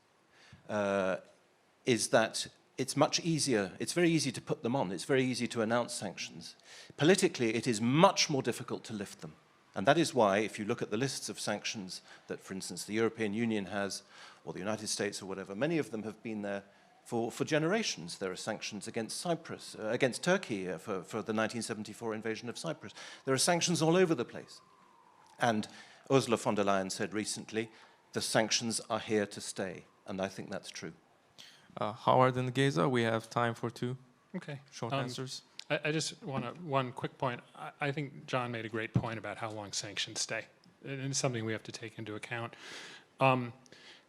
is that it's much easier, it's very easy to put them on, it's very easy to announce sanctions. Politically, it is much more difficult to lift them. And that is why, if you look at the lists of sanctions that, for instance, the European Union has, or the United States or whatever, many of them have been there for generations. There are sanctions against Cyprus, against Turkey for the 1974 invasion of Cyprus. There are sanctions all over the place. And Ursula von der Leyen said recently, the sanctions are here to stay. And I think that's true. Howard and Géza, we have time for two short answers. I just want one quick point. I think John made a great point about how long sanctions stay. And it's something we have to take into account.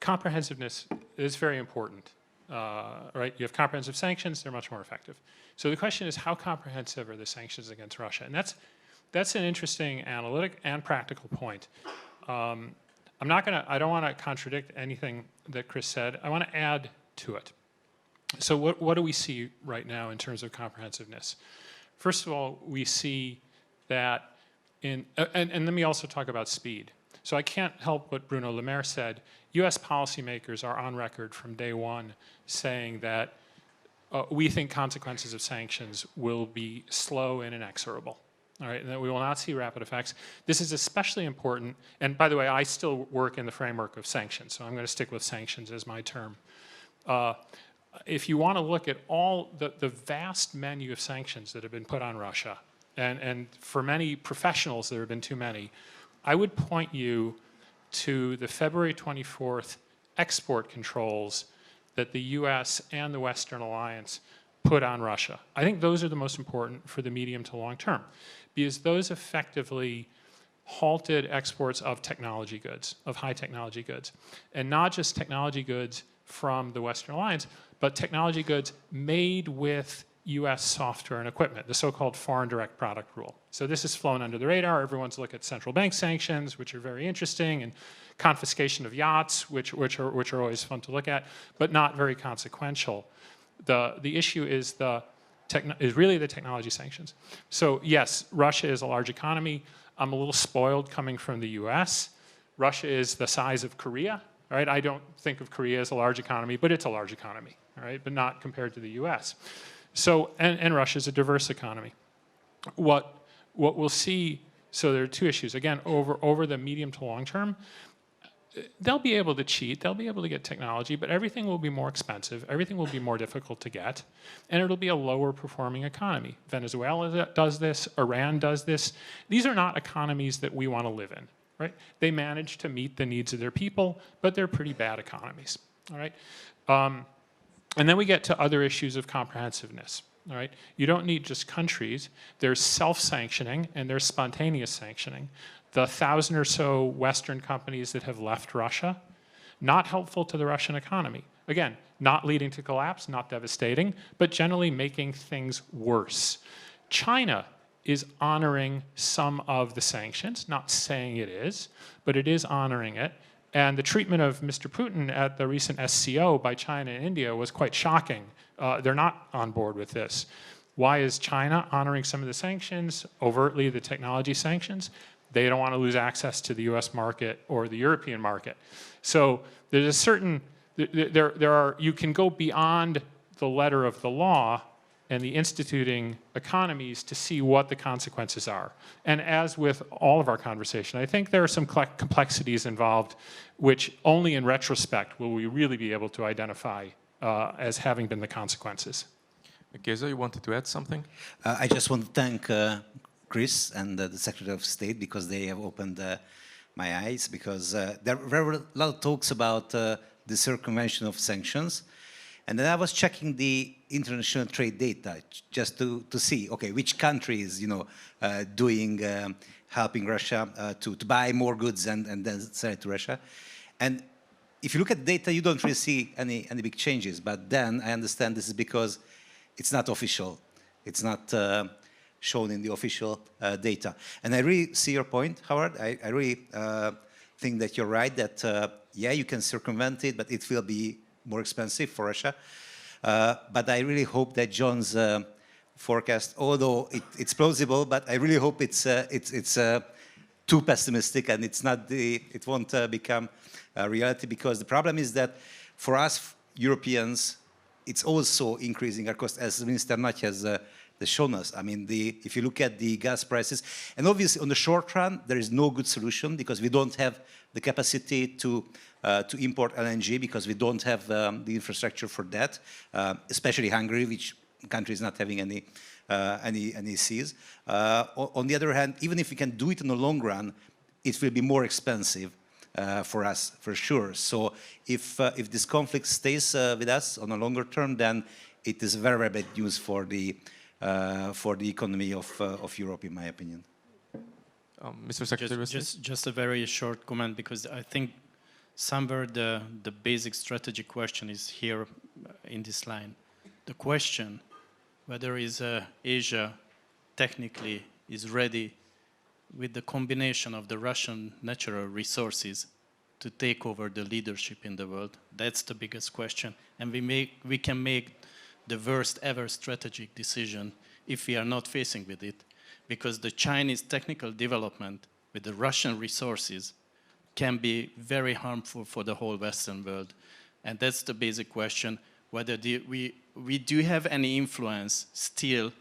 Comprehensiveness is very important, right? You have comprehensive sanctions, they're much more effective. So the question is, how comprehensive are the sanctions against Russia? And that's an interesting analytic and practical point. I don't want to contradict anything that Chris said. I want to add to it. So what do we see right now in terms of comprehensiveness? First of all, we see that and let me also talk about speed. So I can't help what Bruno Le Maire said. US policymakers are on record from day one saying that we think consequences of sanctions will be slow and inexorable. All right, and that we will not see rapid effects. This is especially important, and by the way, I still work in the framework of sanctions, so I'm going to stick with sanctions as my term. If you want to look at all the vast menu of sanctions that have been put on Russia, and for many professionals there have been too many, I would point you to the February 24th export controls that the US and the Western Alliance put on Russia. I think those are the most important for the medium to long term, because those effectively halted exports of technology goods, of high technology goods, and not just technology goods from the Western Alliance, but technology goods made with US software and equipment, the so-called foreign direct product rule. So this has flown under the radar. Everyone's looked at central bank sanctions, which are very interesting, and confiscation of yachts, which are always fun to look at, but not very consequential. The issue is really the technology sanctions. So yes, Russia is a large economy. I'm a little spoiled coming from the US. Russia is the size of Korea, right? I don't think of Korea as a large economy, but it's a large economy, all right? But not compared to the US. So, and Russia is a diverse economy. What we'll see, so there are two issues. Again, over the medium to long term, they'll be able to cheat, they'll be able to get technology, but everything will be more expensive, everything will be more difficult to get, and it'll be a lower performing economy. Venezuela does this, Iran does this. These are not economies that we want to live in, right? They manage to meet the needs of their people, but they're pretty bad economies, all right? And then we get to other issues of comprehensiveness, all right? You don't need just countries. There's self-sanctioning and there's spontaneous sanctioning. The 1,000 or so Western companies that have left Russia, not helpful to the Russian economy. Again, not leading to collapse, not devastating, but generally making things worse. China is honoring some of the sanctions, not saying it is, but it is honoring it. And the treatment of Mr. Putin at the recent SCO by China and India was quite shocking. They're not on board with this. Why is China honoring some of the sanctions, overtly the technology sanctions? They don't want to lose access to the US market or the European market. So there's a certain, you can go beyond the letter of the law and the instituting economies to see what the consequences are. And as with all of our conversation, I think there are some complexities involved which only in retrospect will we really be able to identify as having been the consequences. Géza, you wanted to add something? I just want to thank Chris and the Secretary of State because they have opened my eyes, because there were a lot of talks about the circumvention of sanctions. And then I was checking the international trade data just to see, okay, which country is, helping Russia to buy more goods and then sell it to Russia. And if you look at the data, you don't really see any big changes. But then I understand this is because it's not official. It's not shown in the official data. And I really see your point, Howard. I really think that you're right, that, yeah, you can circumvent it, but it will be more expensive for Russia. But I really hope that John's forecast, although it's plausible, but I really hope it's too pessimistic and it won't become a reality, because the problem is that for us Europeans, it's also increasing our cost, as Minister Nagy has shown us. I mean, if you look at the gas prices, and obviously on the short run, there is no good solution because we don't have the capacity to import LNG, because we don't have the infrastructure for that, especially Hungary, which country is not having any seas. On the other hand, even if we can do it in the long run, it will be more expensive for us, for sure. So if this conflict stays with us on a longer term, then it is very, very bad news for the economy of Europe, in my opinion. Mr. Secretary, just a very short comment, because I think somewhere the basic strategic question is here in this line. The question whether Asia technically is ready with the combination of the Russian natural resources to take over the leadership in the world. That's the biggest question. And we can make the worst ever strategic decision if we are not facing with it, because the Chinese technical development with the Russian resources can be very harmful for the whole Western world. And that's the basic question, whether we do have any influence still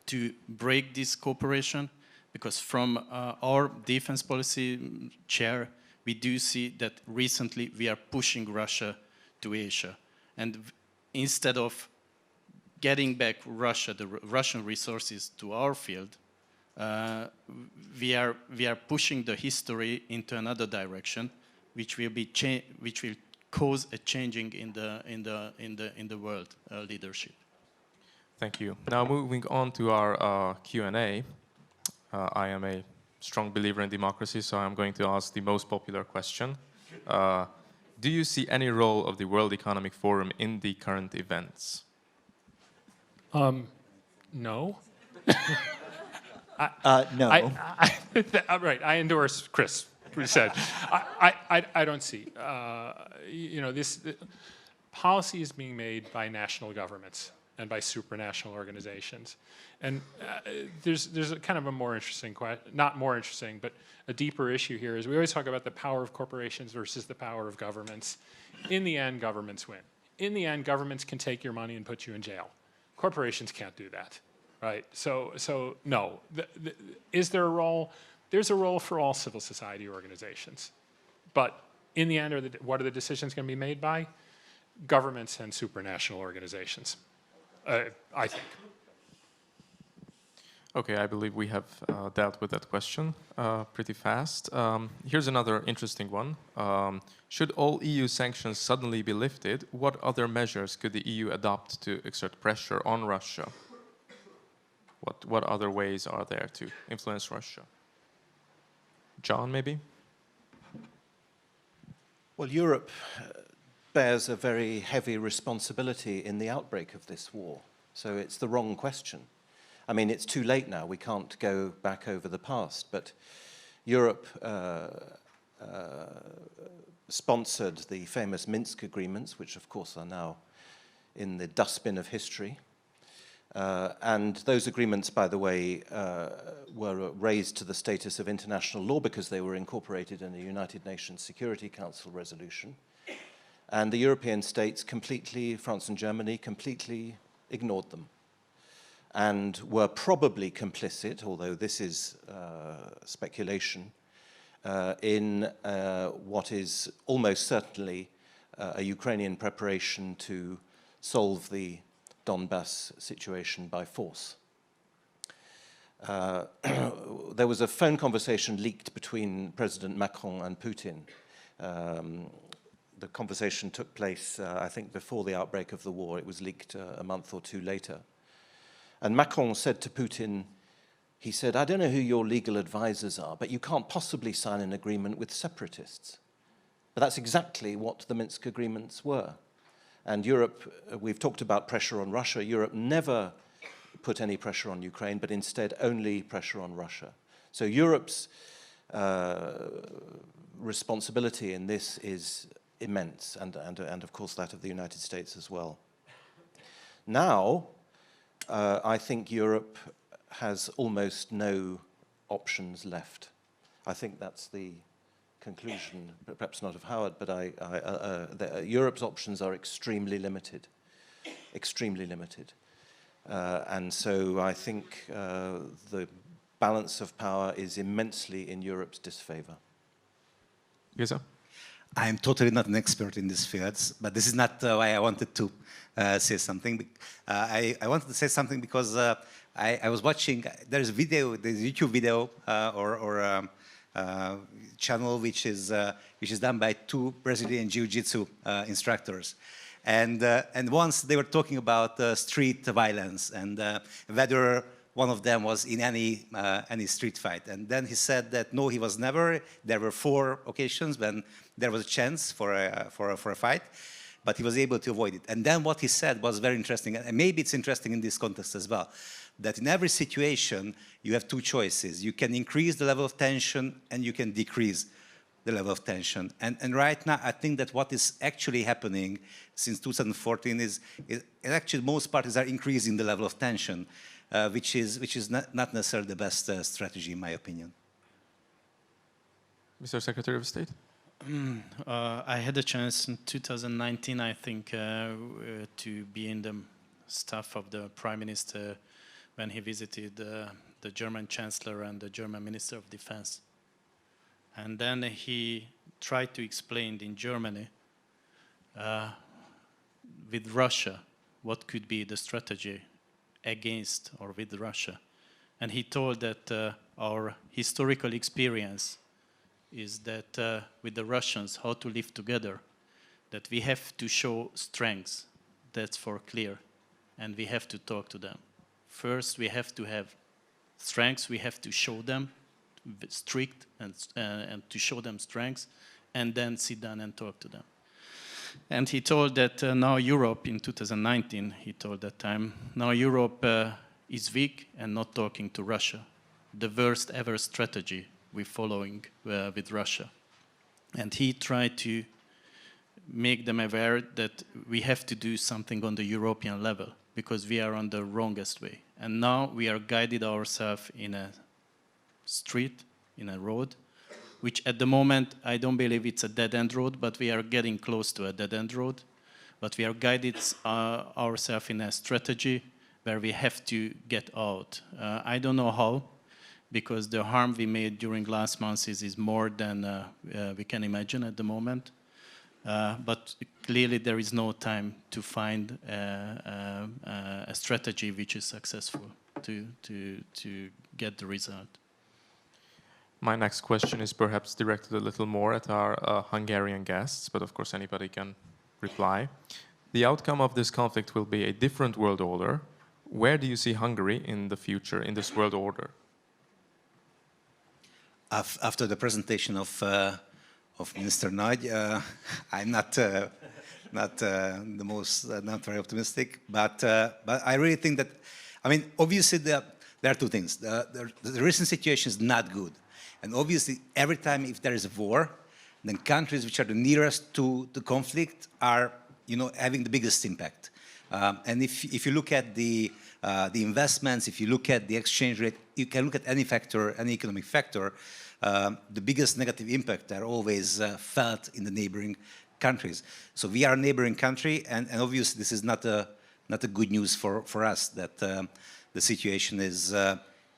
to break this cooperation, because from our defense policy chair, we do see that recently we are pushing Russia to Asia. And instead of getting back the Russian resources to our field, we are pushing the history into another direction, which will cause a changing in the world leadership. Thank you. Now moving on to our Q&A. I am a strong believer in democracy, so I'm going to ask the most popular question. Do you see any role of the World Economic Forum in the current events? No. No. Right, I endorse Chris, who said. I don't see. This policy is being made by national governments and by supranational organizations. And there's a kind of a more interesting question, not more interesting, but a deeper issue here is we always talk about the power of corporations versus the power of governments. In the end, governments win. In the end, governments can take your money and put you in jail. Corporations can't do that, right? So no. Is there a role? There's a role for all civil society organizations. But in the end, what are the decisions going to be made by? Governments and supranational organizations, I think. Okay, I believe we have dealt with that question pretty fast. Here's another interesting one. Should all EU sanctions suddenly be lifted, what other measures could the EU adopt to exert pressure on Russia? What other ways are there to influence Russia? John, maybe? Well, Europe bears a very heavy responsibility in the outbreak of this war, so it's the wrong question. I mean, it's too late now. We can't go back over the past, but Europe sponsored the famous Minsk agreements, which of course are now in the dustbin of history. And those agreements, by the way, were raised to the status of international law because they were incorporated in a United Nations Security Council resolution. And the European states completely, France and Germany, completely ignored them and were probably complicit, although this is speculation, in what is almost certainly a Ukrainian preparation to solve the Donbass situation by force. There was a phone conversation leaked between President Macron and Putin. The conversation took place, I think, before the outbreak of the war. It was leaked a month or two later. And Macron said to Putin, he said, I don't know who your legal advisors are, but you can't possibly sign an agreement with separatists. But that's exactly what the Minsk agreements were. And Europe, we've talked about pressure on Russia. Europe never put any pressure on Ukraine, but instead only pressure on Russia. So Europe's responsibility in this is immense, and of course that of the United States as well. Now, I think Europe has almost no options left. I think that's the conclusion, perhaps not of Howard, but Europe's options are extremely limited, and so I think the balance of power is immensely in Europe's disfavor. Géza? I'm totally not an expert in these fields, but this is not why I wanted to say something. I wanted to say something because I was watching, there's a YouTube video or channel which is done by two Brazilian Jiu-Jitsu instructors. And once they were talking about street violence and whether one of them was in any street fight. And then he said that no, he was never. There were 4 occasions when there was a chance for a fight, but he was able to avoid it. And then what he said was very interesting, and maybe it's interesting in this context as well, that in every situation you have 2 choices. You can increase the level of tension and you can decrease the level of tension. And right now, I think that what is actually happening since 2014 is actually most parties are increasing the level of tension, which is not necessarily the best strategy, in my opinion. Mr. Secretary of State? I had a chance in 2019, I think, to be in the staff of the Prime Minister when he visited the German Chancellor and the German Minister of Defense. And then he tried to explain in Germany with Russia what could be the strategy against or with Russia. And he told that our historical experience is that with the Russians, how to live together, that we have to show strengths, that's for clear, and we have to talk to them. First, we have to have strengths, we have to show them, strict, and to show them strengths, and then sit down and talk to them. And he told that now Europe, in 2019, he told that time, now Europe is weak and not talking to Russia. The worst ever strategy we're following with Russia. And he tried to make them aware that we have to do something on the European level because we are on the wrongest way. And now we are guided ourselves in a street, in a road, which at the moment, I don't believe it's a dead-end road, but we are getting close to a dead-end road. But we are guided ourselves in a strategy where we have to get out. I don't know how, because the harm we made during last months is more than we can imagine at the moment. But clearly there is no time to find a strategy which is successful to get the result. My next question is perhaps directed a little more at our Hungarian guests, but of course anybody can reply. The outcome of this conflict will be a different world order. Where do you see Hungary in the future in this world order? After the presentation of Minister Nagy, I'm not the most not very optimistic, but I really think that, I mean, obviously there are two things. The recent situation is not good, and obviously every time if there is a war, then countries which are the nearest to the conflict are, you know, having the biggest impact. And if you look at the investments, if you look at the exchange rate, you can look at any factor, any economic factor. The biggest negative impact are always felt in the neighboring countries. So we are a neighboring country, and obviously this is not a good news for us that the situation is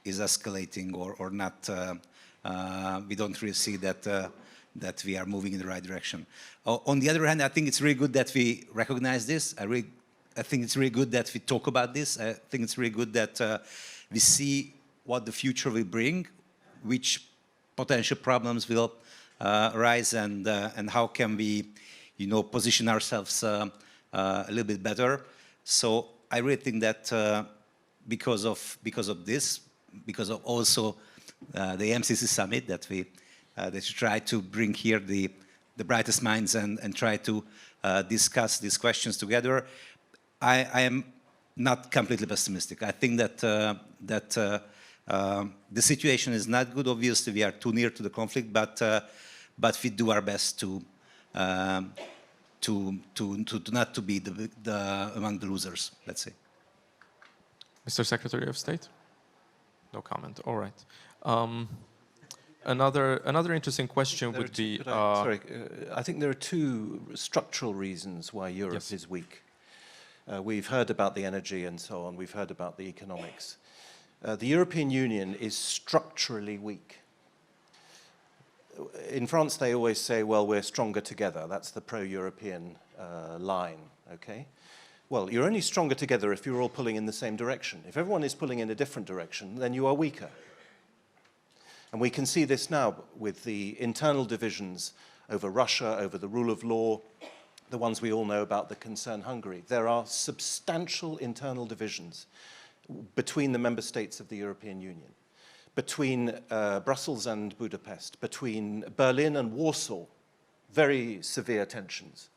escalating or not. We don't really see that we are moving in the right direction. On the other hand, I think it's really good that we recognize this. I think it's really good that we talk about this. I think it's really good that we see what the future will bring, which potential problems will arise, and how can we, you know, position ourselves a little bit better. So I really think that because of this, because of also the MCC Summit that we try to bring here the brightest minds and try to discuss these questions together, I am not completely pessimistic. I think that the situation is not good. Obviously, we are too near to the conflict, but we do our best to not to be among the losers, let's say. Mr. Secretary of State? No comment. All right. Another interesting question would be... I think there are two structural reasons why Europe is weak. We've heard about the energy and so on. We've heard about the economics. The European Union is structurally weak. In France, they always say, well, we're stronger together. That's the pro-European line, okay? Well, you're only stronger together if you're all pulling in the same direction. If everyone is pulling in a different direction, then you are weaker. And we can see this now with the internal divisions over Russia, over the rule of law, the ones we all know about that concern Hungary. There are substantial internal divisions between the member states of the European Union, between Brussels and Budapest, between Berlin and Warsaw, very severe tensions.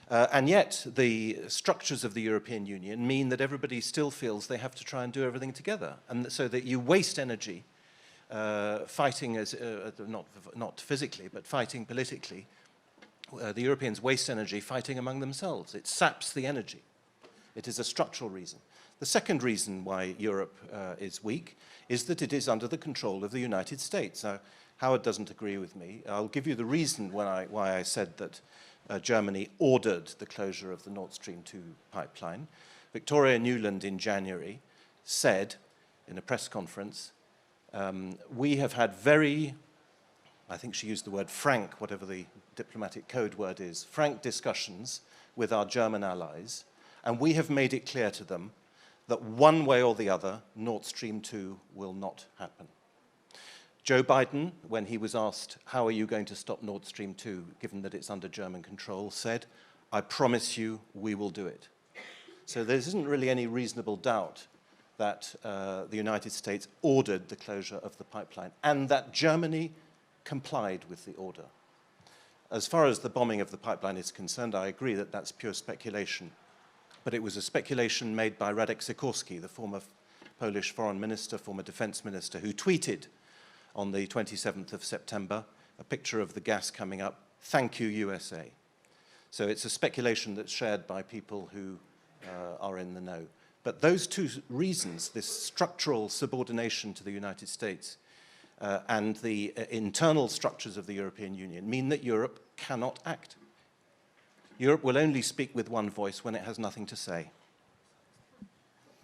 And yet the structures of the European Union mean that everybody still feels they have to try and do everything together, and so that you waste energy fighting, as not physically, but fighting politically. The Europeans waste energy fighting among themselves. It saps the energy. It is a structural reason. The second reason why Europe is weak is that it is under the control of the United States. Now, Howard doesn't agree with me. I'll give you the reason why I said that Germany ordered the closure of the Nord Stream 2 pipeline. Victoria Nuland in January said in a press conference, we have had very, I think she used the word frank, whatever the diplomatic code word is, frank discussions with our German allies, and we have made it clear to them that one way or the other, Nord Stream 2 will not happen. Joe Biden, when he was asked, how are you going to stop Nord Stream 2, given that it's under German control, said, I promise you we will do it. So there isn't really any reasonable doubt that the United States ordered the closure of the pipeline and that Germany complied with the order. As far as the bombing of the pipeline is concerned, I agree that that's pure speculation. But it was a speculation made by Radek Sikorski, the former Polish foreign minister, former defense minister, who tweeted on the 27th of September a picture of the gas coming up, thank you, USA. So it's a speculation that's shared by people who are in the know. But those two reasons, this structural subordination to the United States and the internal structures of the European Union, mean that Europe cannot act. Europe will only speak with one voice when it has nothing to say.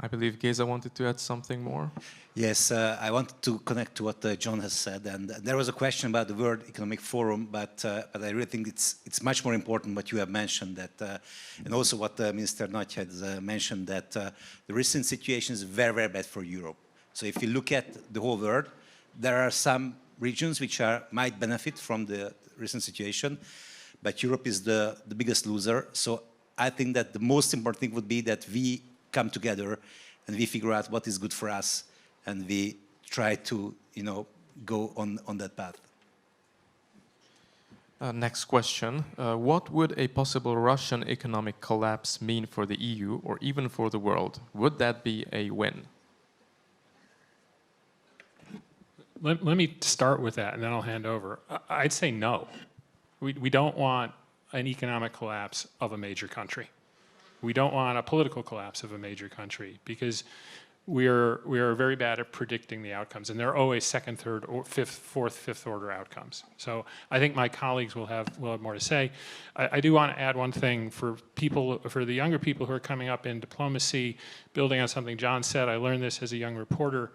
I believe Géza wanted to add something more. Yes, I wanted to connect to what John has said, and there was a question about the World Economic Forum, but I really think it's much more important what you have mentioned, that, and also what Minister Nagy has mentioned, that the recent situation is very, very bad for Europe. So if you look at the whole world, there are some regions which might benefit from the recent situation, but Europe is the biggest loser. So I think that the most important thing would be that we come together and we figure out what is good for us, and we try to, go on that path. Next question. What would a possible Russian economic collapse mean for the EU or even for the world? Would that be a win? Let me start with that, and then I'll hand over. I'd say no. We don't want an economic collapse of a major country. We don't want a political collapse of a major country, because we are very bad at predicting the outcomes, and they're always second, third, or fifth order outcomes. So I think my colleagues will have more to say. I do want to add one thing for the younger people who are coming up in diplomacy, building on something John said. I learned this as a young reporter.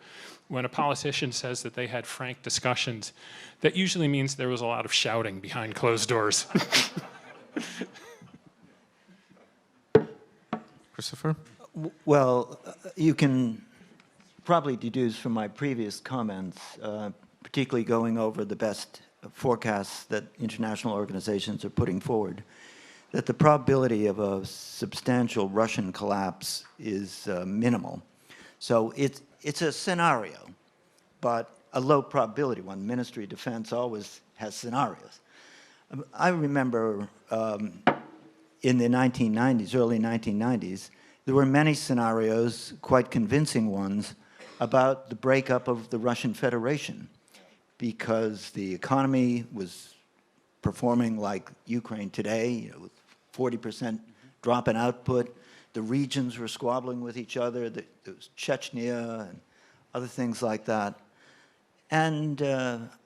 When a politician says that they had frank discussions, that usually means there was a lot of shouting behind closed doors. Christopher? Well, you can probably deduce from my previous comments, particularly going over the best forecasts that international organizations are putting forward, that the probability of a substantial Russian collapse is minimal. So it's a scenario, but a low probability one. Ministry of Defense always has scenarios. I remember in the 1990s, early 1990s, there were many scenarios, quite convincing ones, about the breakup of the Russian Federation, because the economy was performing like Ukraine today, with 40% drop in output. The regions were squabbling with each other. There was Chechnya and other things like that. And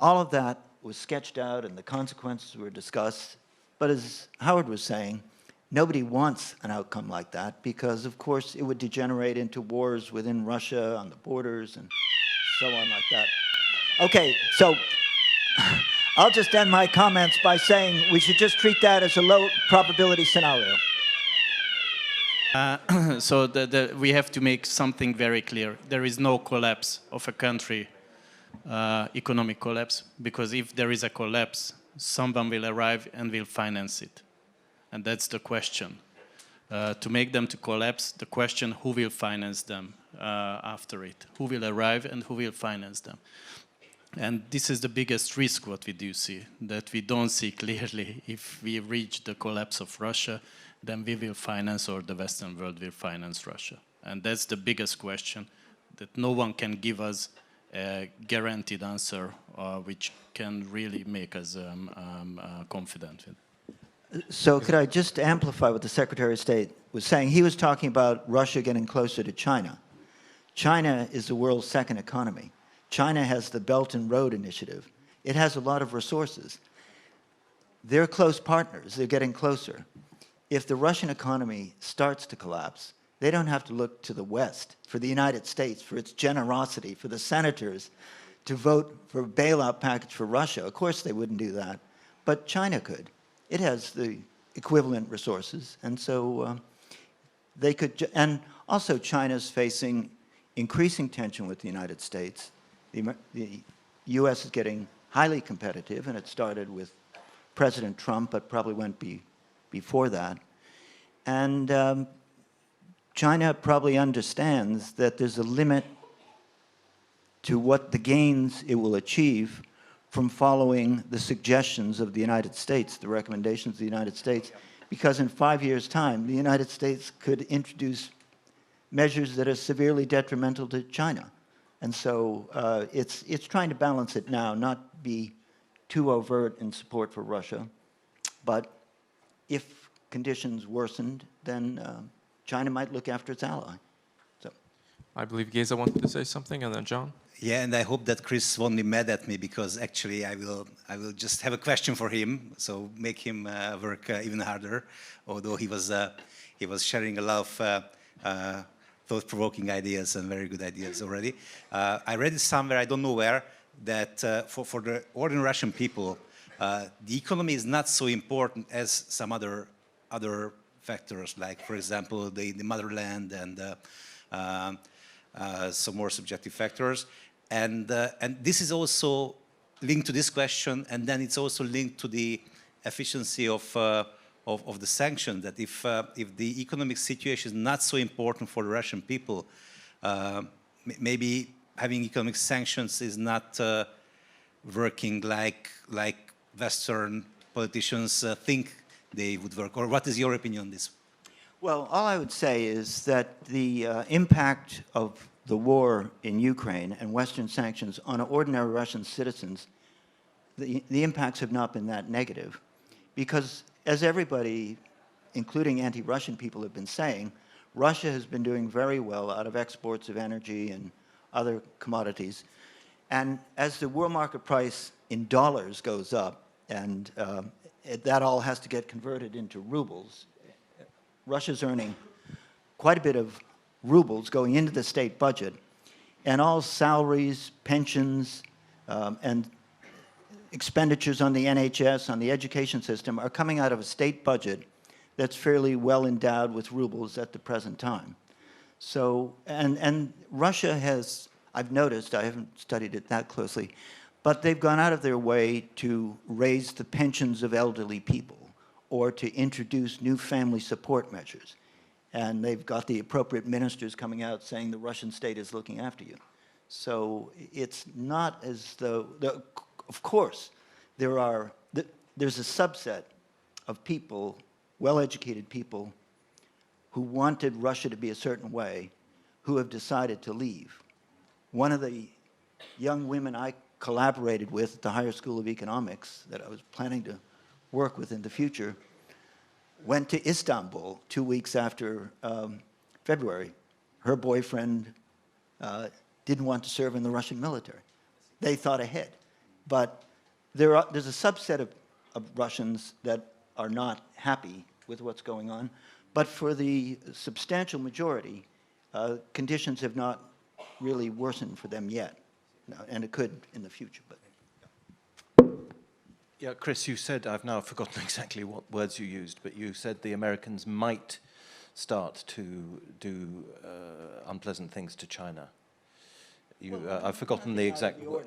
all of that was sketched out, and the consequences were discussed. But as Howard was saying, nobody wants an outcome like that, because, of course, it would degenerate into wars within Russia on the borders and so on like that. Okay, so I'll just end my comments by saying we should just treat that as a low probability scenario. So we have to make something very clear. There is no collapse of a country, economic collapse, because if there is a collapse, someone will arrive and will finance it. And that's the question. To make them to collapse, the question, who will finance them after it? Who will arrive and who will finance them? And this is the biggest risk what we do see, that we don't see clearly if we reach the collapse of Russia, then we will finance, or the Western world will finance Russia. And that's the biggest question, that no one can give us a guaranteed answer which can really make us confident with. So could I just amplify what the Secretary of State was saying? He was talking about Russia getting closer to China. China is the world's second economy. China has the Belt and Road Initiative. It has a lot of resources. They're close partners. They're getting closer. If the Russian economy starts to collapse, they don't have to look to the West, for the United States, for its generosity, for the senators to vote for a bailout package for Russia. Of course they wouldn't do that, but China could. It has the equivalent resources, and so they could. And also, China's facing increasing tension with the United States. The U.S. is getting highly competitive, and it started with President Trump, but probably went before that. And China probably understands that there's a limit to what the gains it will achieve from following the suggestions of the United States, the recommendations of the United States, because in 5 years' time, the United States could introduce measures that are severely detrimental to China. And so it's trying to balance it now, not be too overt in support for Russia, but if conditions worsened, then China might look after its ally. So, I believe Géza wanted to say something, and then John. Yeah, and I hope that Chris won't be mad at me, because actually I will just have a question for him, so make him work even harder. Although he was sharing a lot of thought-provoking ideas and very good ideas already. I read it somewhere, I don't know where, that for the ordinary Russian people, the economy is not so important as some other factors, like, for example, the motherland and some more subjective factors. And this is also linked to this question, and then it's also linked to the efficiency of the sanction, that if the economic situation is not so important for the Russian people, maybe having economic sanctions is not working like Western politicians think they would work. Or what is your opinion on this? Well, all I would say is that the impact of the war in Ukraine and Western sanctions on ordinary Russian citizens, the impacts have not been that negative. Because as everybody, including anti-Russian people, have been saying, Russia has been doing very well out of exports of energy and other commodities. And as the world market price in dollars goes up, and that all has to get converted into rubles, Russia's earning quite a bit of rubles going into the state budget, and all salaries, pensions, and expenditures on the NHS, on the education system, are coming out of a state budget that's fairly well endowed with rubles at the present time. So, and Russia has, I've noticed, I haven't studied it that closely, but they've gone out of their way to raise the pensions of elderly people or to introduce new family support measures. And they've got the appropriate ministers coming out saying the Russian state is looking after you. So it's not as though, of course, there's a subset of people, well-educated people, who wanted Russia to be a certain way, who have decided to leave. One of the young women I collaborated with at the Higher School of Economics that I was planning to work with in the future went to Istanbul 2 weeks after February. Her boyfriend didn't want to serve in the Russian military. They thought ahead. But there's a subset of Russians that are not happy with what's going on. But for the substantial majority, conditions have not really worsened for them yet. No, and it could in the future. But yeah, Chris, you said, I've now forgotten exactly what words you used, but you said the Americans might start to do unpleasant things to China. I've forgotten the exact word.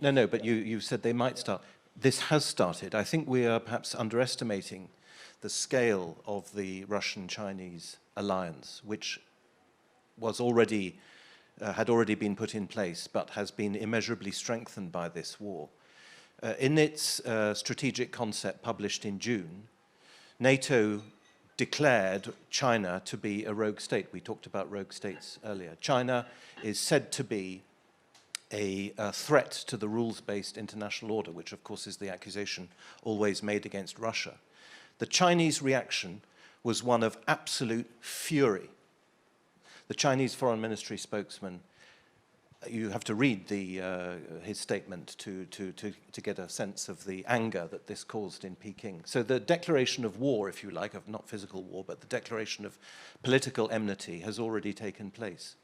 No, but you said they might start. This has started. I think we are perhaps underestimating the scale of the Russian-Chinese alliance, which was already had already been put in place, but has been immeasurably strengthened by this war. In its strategic concept published in June, NATO declared China to be a rogue state. We talked about rogue states earlier. China is said to be a threat to the rules-based international order, which of course is the accusation always made against Russia. The Chinese reaction was one of absolute fury. The Chinese Foreign Ministry spokesman, you have to read his statement to get a sense of the anger that this caused in Peking. So the declaration of war, if you like, of not physical war, but the declaration of political enmity has already taken place.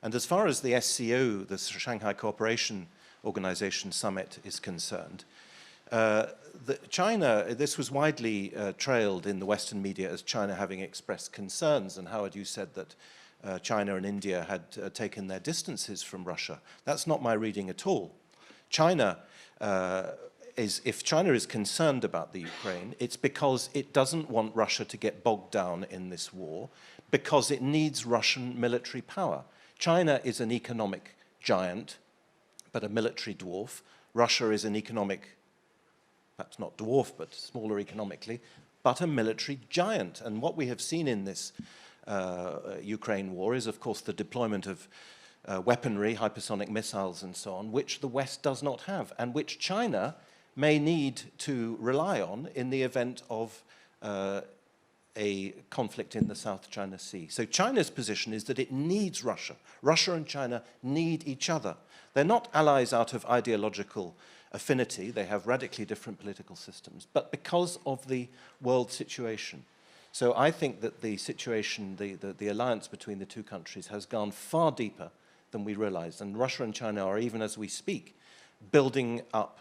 And as far as the SCO, the Shanghai Cooperation Organization Summit, is concerned, China, this was widely trailed in the Western media as China having expressed concerns, and Howard, you said that China and India had taken their distances from Russia. That's not my reading at all. China if China is concerned about the Ukraine, it's because it doesn't want Russia to get bogged down in this war, because it needs Russian military power. China is an economic giant, but a military dwarf. Russia is an economic, perhaps not dwarf, but smaller economically, but a military giant. And what we have seen in this Ukraine war is, of course, the deployment of weaponry, hypersonic missiles and so on, which the West does not have, and which China may need to rely on in the event of a conflict in the South China Sea. So China's position is that it needs Russia. Russia and China need each other. They're not allies out of ideological affinity. They have radically different political systems. But because of the world situation, So I think that the situation, the alliance between the two countries has gone far deeper than we realized. And Russia and China are, even as we speak, building up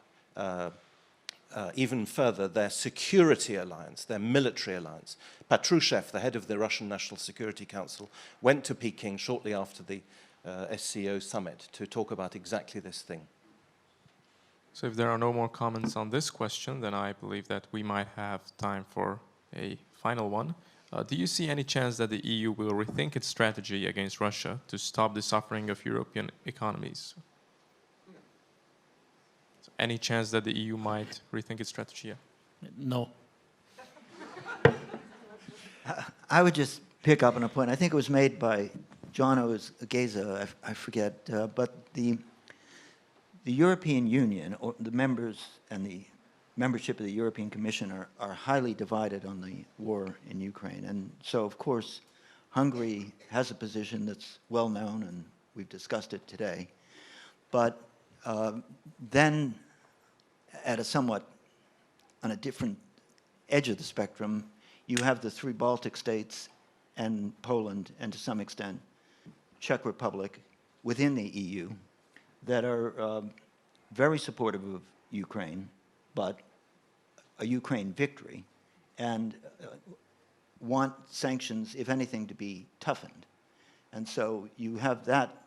even further their security alliance, their military alliance. Patrushev, the head of the Russian National Security Council, went to Peking shortly after the SCO summit to talk about exactly this thing. So if there are no more comments on this question, then I believe that we might have time for a final one. Do you see any chance that the EU will rethink its strategy against Russia to stop the suffering of European economies? So any chance that the EU might rethink its strategy? No. I would just pick up on a point. I think it was made by John Géza, I forget, but the European Union, or the members and the membership of the European Commission are highly divided on the war in Ukraine. And so, of course, Hungary has a position that's well known, and we've discussed it today. But then, at a somewhat, on a different edge of the spectrum, you have the three Baltic states and Poland, and to some extent, Czech Republic within the EU, that are very supportive of Ukraine, but a Ukraine victory, and want sanctions, if anything, to be toughened. And so you have that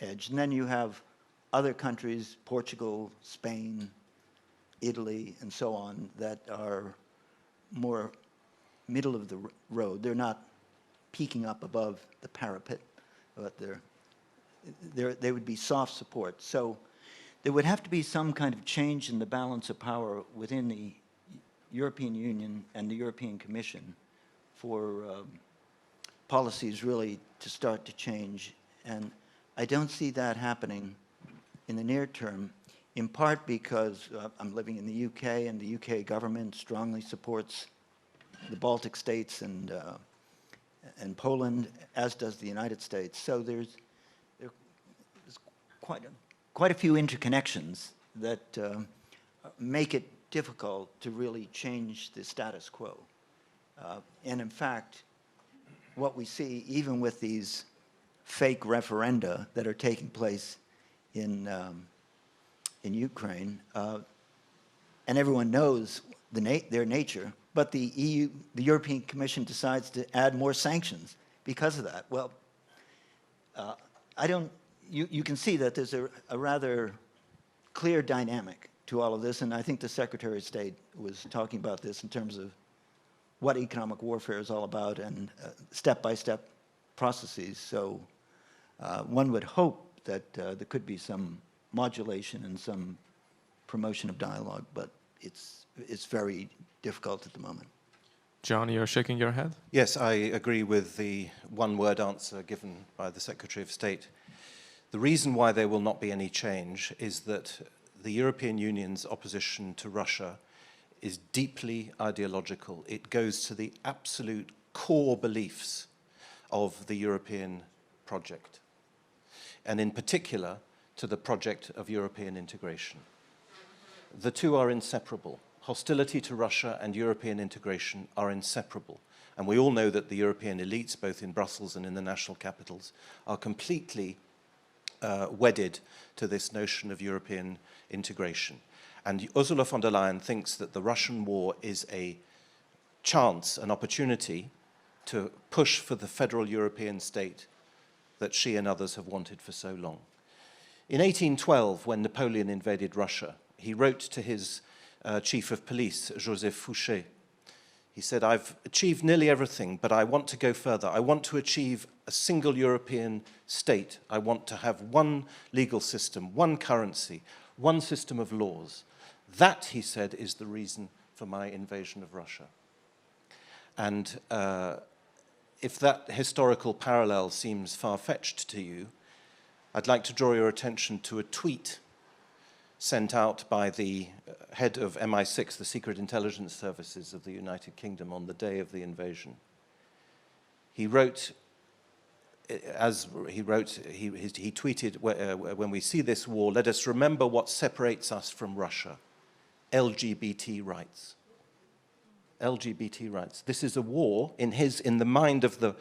edge. And then you have other countries, Portugal, Spain, Italy, and so on, that are more middle of the road. They're not peaking up above the parapet, but they would be soft support. So there would have to be some kind of change in the balance of power within the European Union and the European Commission for policies really to start to change. And I don't see that happening in the near term, in part because I'm living in the UK, and the UK government strongly supports the Baltic states and Poland, as does the United States. So there's quite a few interconnections that make it difficult to really change the status quo. And in fact, what we see, even with these fake referenda that are taking place in Ukraine, and everyone knows their nature, but the European Commission decides to add more sanctions because of that. Well, you can see that there's a rather clear dynamic to all of this, and I think the Secretary of State was talking about this in terms of what economic warfare is all about and step-by-step processes. So one would hope that there could be some modulation and some promotion of dialogue, but it's very difficult at the moment. John, you're shaking your head? Yes, I agree with the one-word answer given by the Secretary of State. The reason why there will not be any change is that the European Union's opposition to Russia is deeply ideological. It goes to the absolute core beliefs of the European project, and in particular to the project of European integration. The two are inseparable. Hostility to Russia and European integration are inseparable. And we all know that the European elites, both in Brussels and in the national capitals, are completely wedded to this notion of European integration. And Ursula von der Leyen thinks that the Russian war is a chance, an opportunity to push for the federal European state that she and others have wanted for so long. In 1812, when Napoleon invaded Russia, he wrote to his chief of police, Joseph Fouché. He said, "I've achieved nearly everything, but I want to go further. I want to achieve a single European state. I want to have one legal system, one currency, one system of laws. That," he said, "is the reason for my invasion of Russia." And if that historical parallel seems far-fetched to you, I'd like to draw your attention to a tweet sent out by the head of MI6, the Secret Intelligence Services of the United Kingdom, on the day of the invasion. He wrote, he tweeted, "When we see this war, let us remember what separates us from Russia: LGBT rights." LGBT rights. This is a war in the mind of the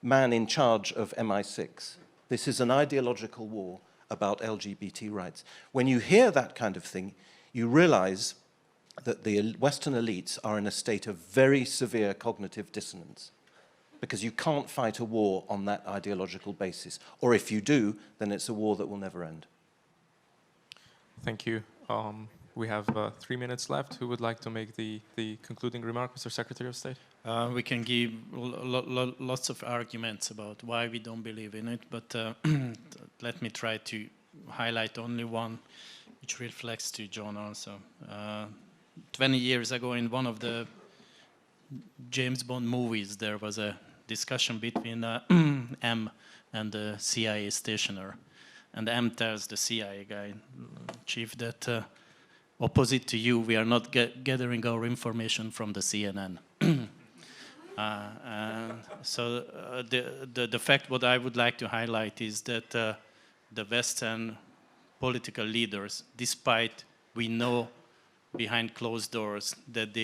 man in charge of MI6. This is an ideological war about LGBT rights. When you hear that kind of thing, you realize that the Western elites are in a state of very severe cognitive dissonance, because you can't fight a war on that ideological basis. Or if you do, then it's a war that will never end. Thank you. We have 3 minutes left. Who would like to make the concluding remark, Mr. Secretary of State? We can give lots of arguments about why we don't believe in it, but let me try to highlight only one, which reflects to John also. 20 years ago, in one of the James Bond movies, there was a discussion between M and the CIA stationer. And M tells the CIA guy, chief, that opposite to you, we are not gathering our information from the CNN. So the fact what I would like to highlight is that the Western political leaders, despite we know behind closed doors that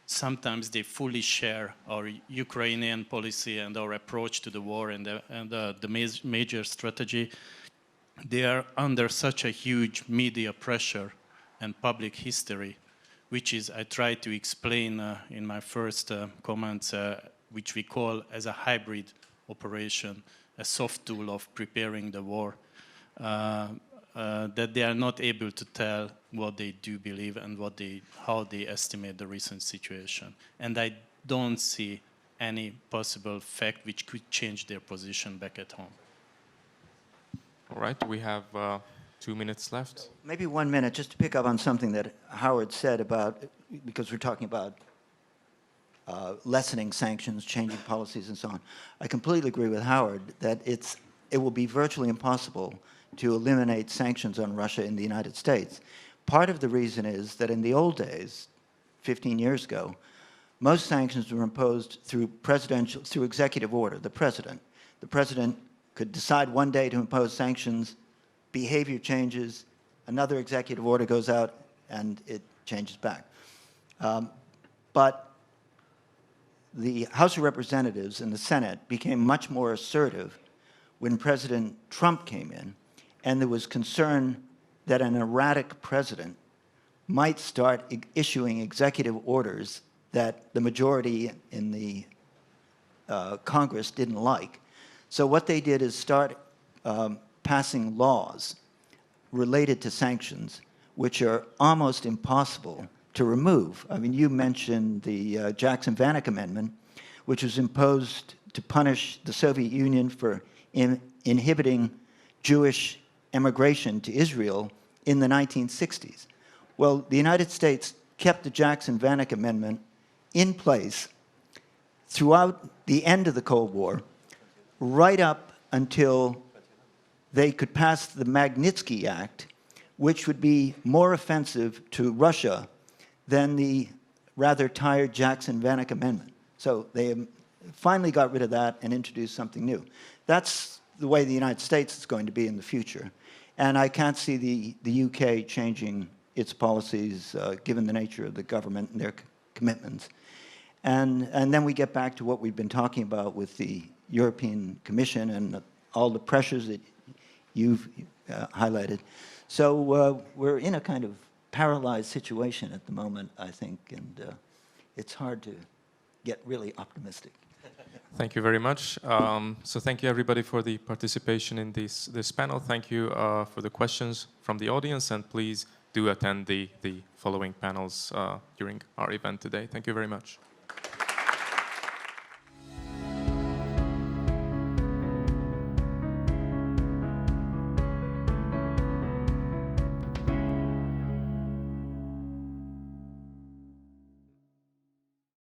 sometimes they fully share our Ukrainian policy and our approach to the war and the major strategy, they are under such a huge media pressure and public history, which is, I try to explain in my first comments, which we call as a hybrid operation, a soft tool of preparing the war, that they are not able to tell what they do believe and how they estimate the recent situation. And I don't see any possible fact which could change their position back at home. All right, we have 2 minutes left. Maybe 1 minute, just to pick up on something that Howard said about, because we're talking about lessening sanctions, changing policies, and so on. I completely agree with Howard that it will be virtually impossible to eliminate sanctions on Russia in the United States. Part of the reason is that in the old days, 15 years ago, most sanctions were imposed through executive order, the president. The president could decide one day to impose sanctions, behavior changes, another executive order goes out, and it changes back. But the House of Representatives and the Senate became much more assertive when President Trump came in, and there was concern that an erratic president might start issuing executive orders that the majority in the Congress didn't like. So what they did is start passing laws related to sanctions, which are almost impossible to remove. I mean, you mentioned the Jackson-Vanik Amendment, which was imposed to punish the Soviet Union for inhibiting Jewish immigration to Israel in the 1960s. Well, the United States kept the Jackson-Vanik Amendment in place throughout the end of the Cold War, right up until they could pass the Magnitsky Act, which would be more offensive to Russia than the rather tired Jackson-Vanik Amendment. So they finally got rid of that and introduced something new. That's the way the United States is going to be in the future. And I can't see the UK changing its policies given the nature of the government and their commitments. And then we get back to what we've been talking about with the European Commission and all the pressures that you've highlighted. So we're in a kind of paralyzed situation at the moment, I think, and it's hard to get really optimistic. Thank you very much. So thank you everybody for the participation in this panel. Thank you for the questions from the audience, and please do attend the following panels during our event today. Thank you very much.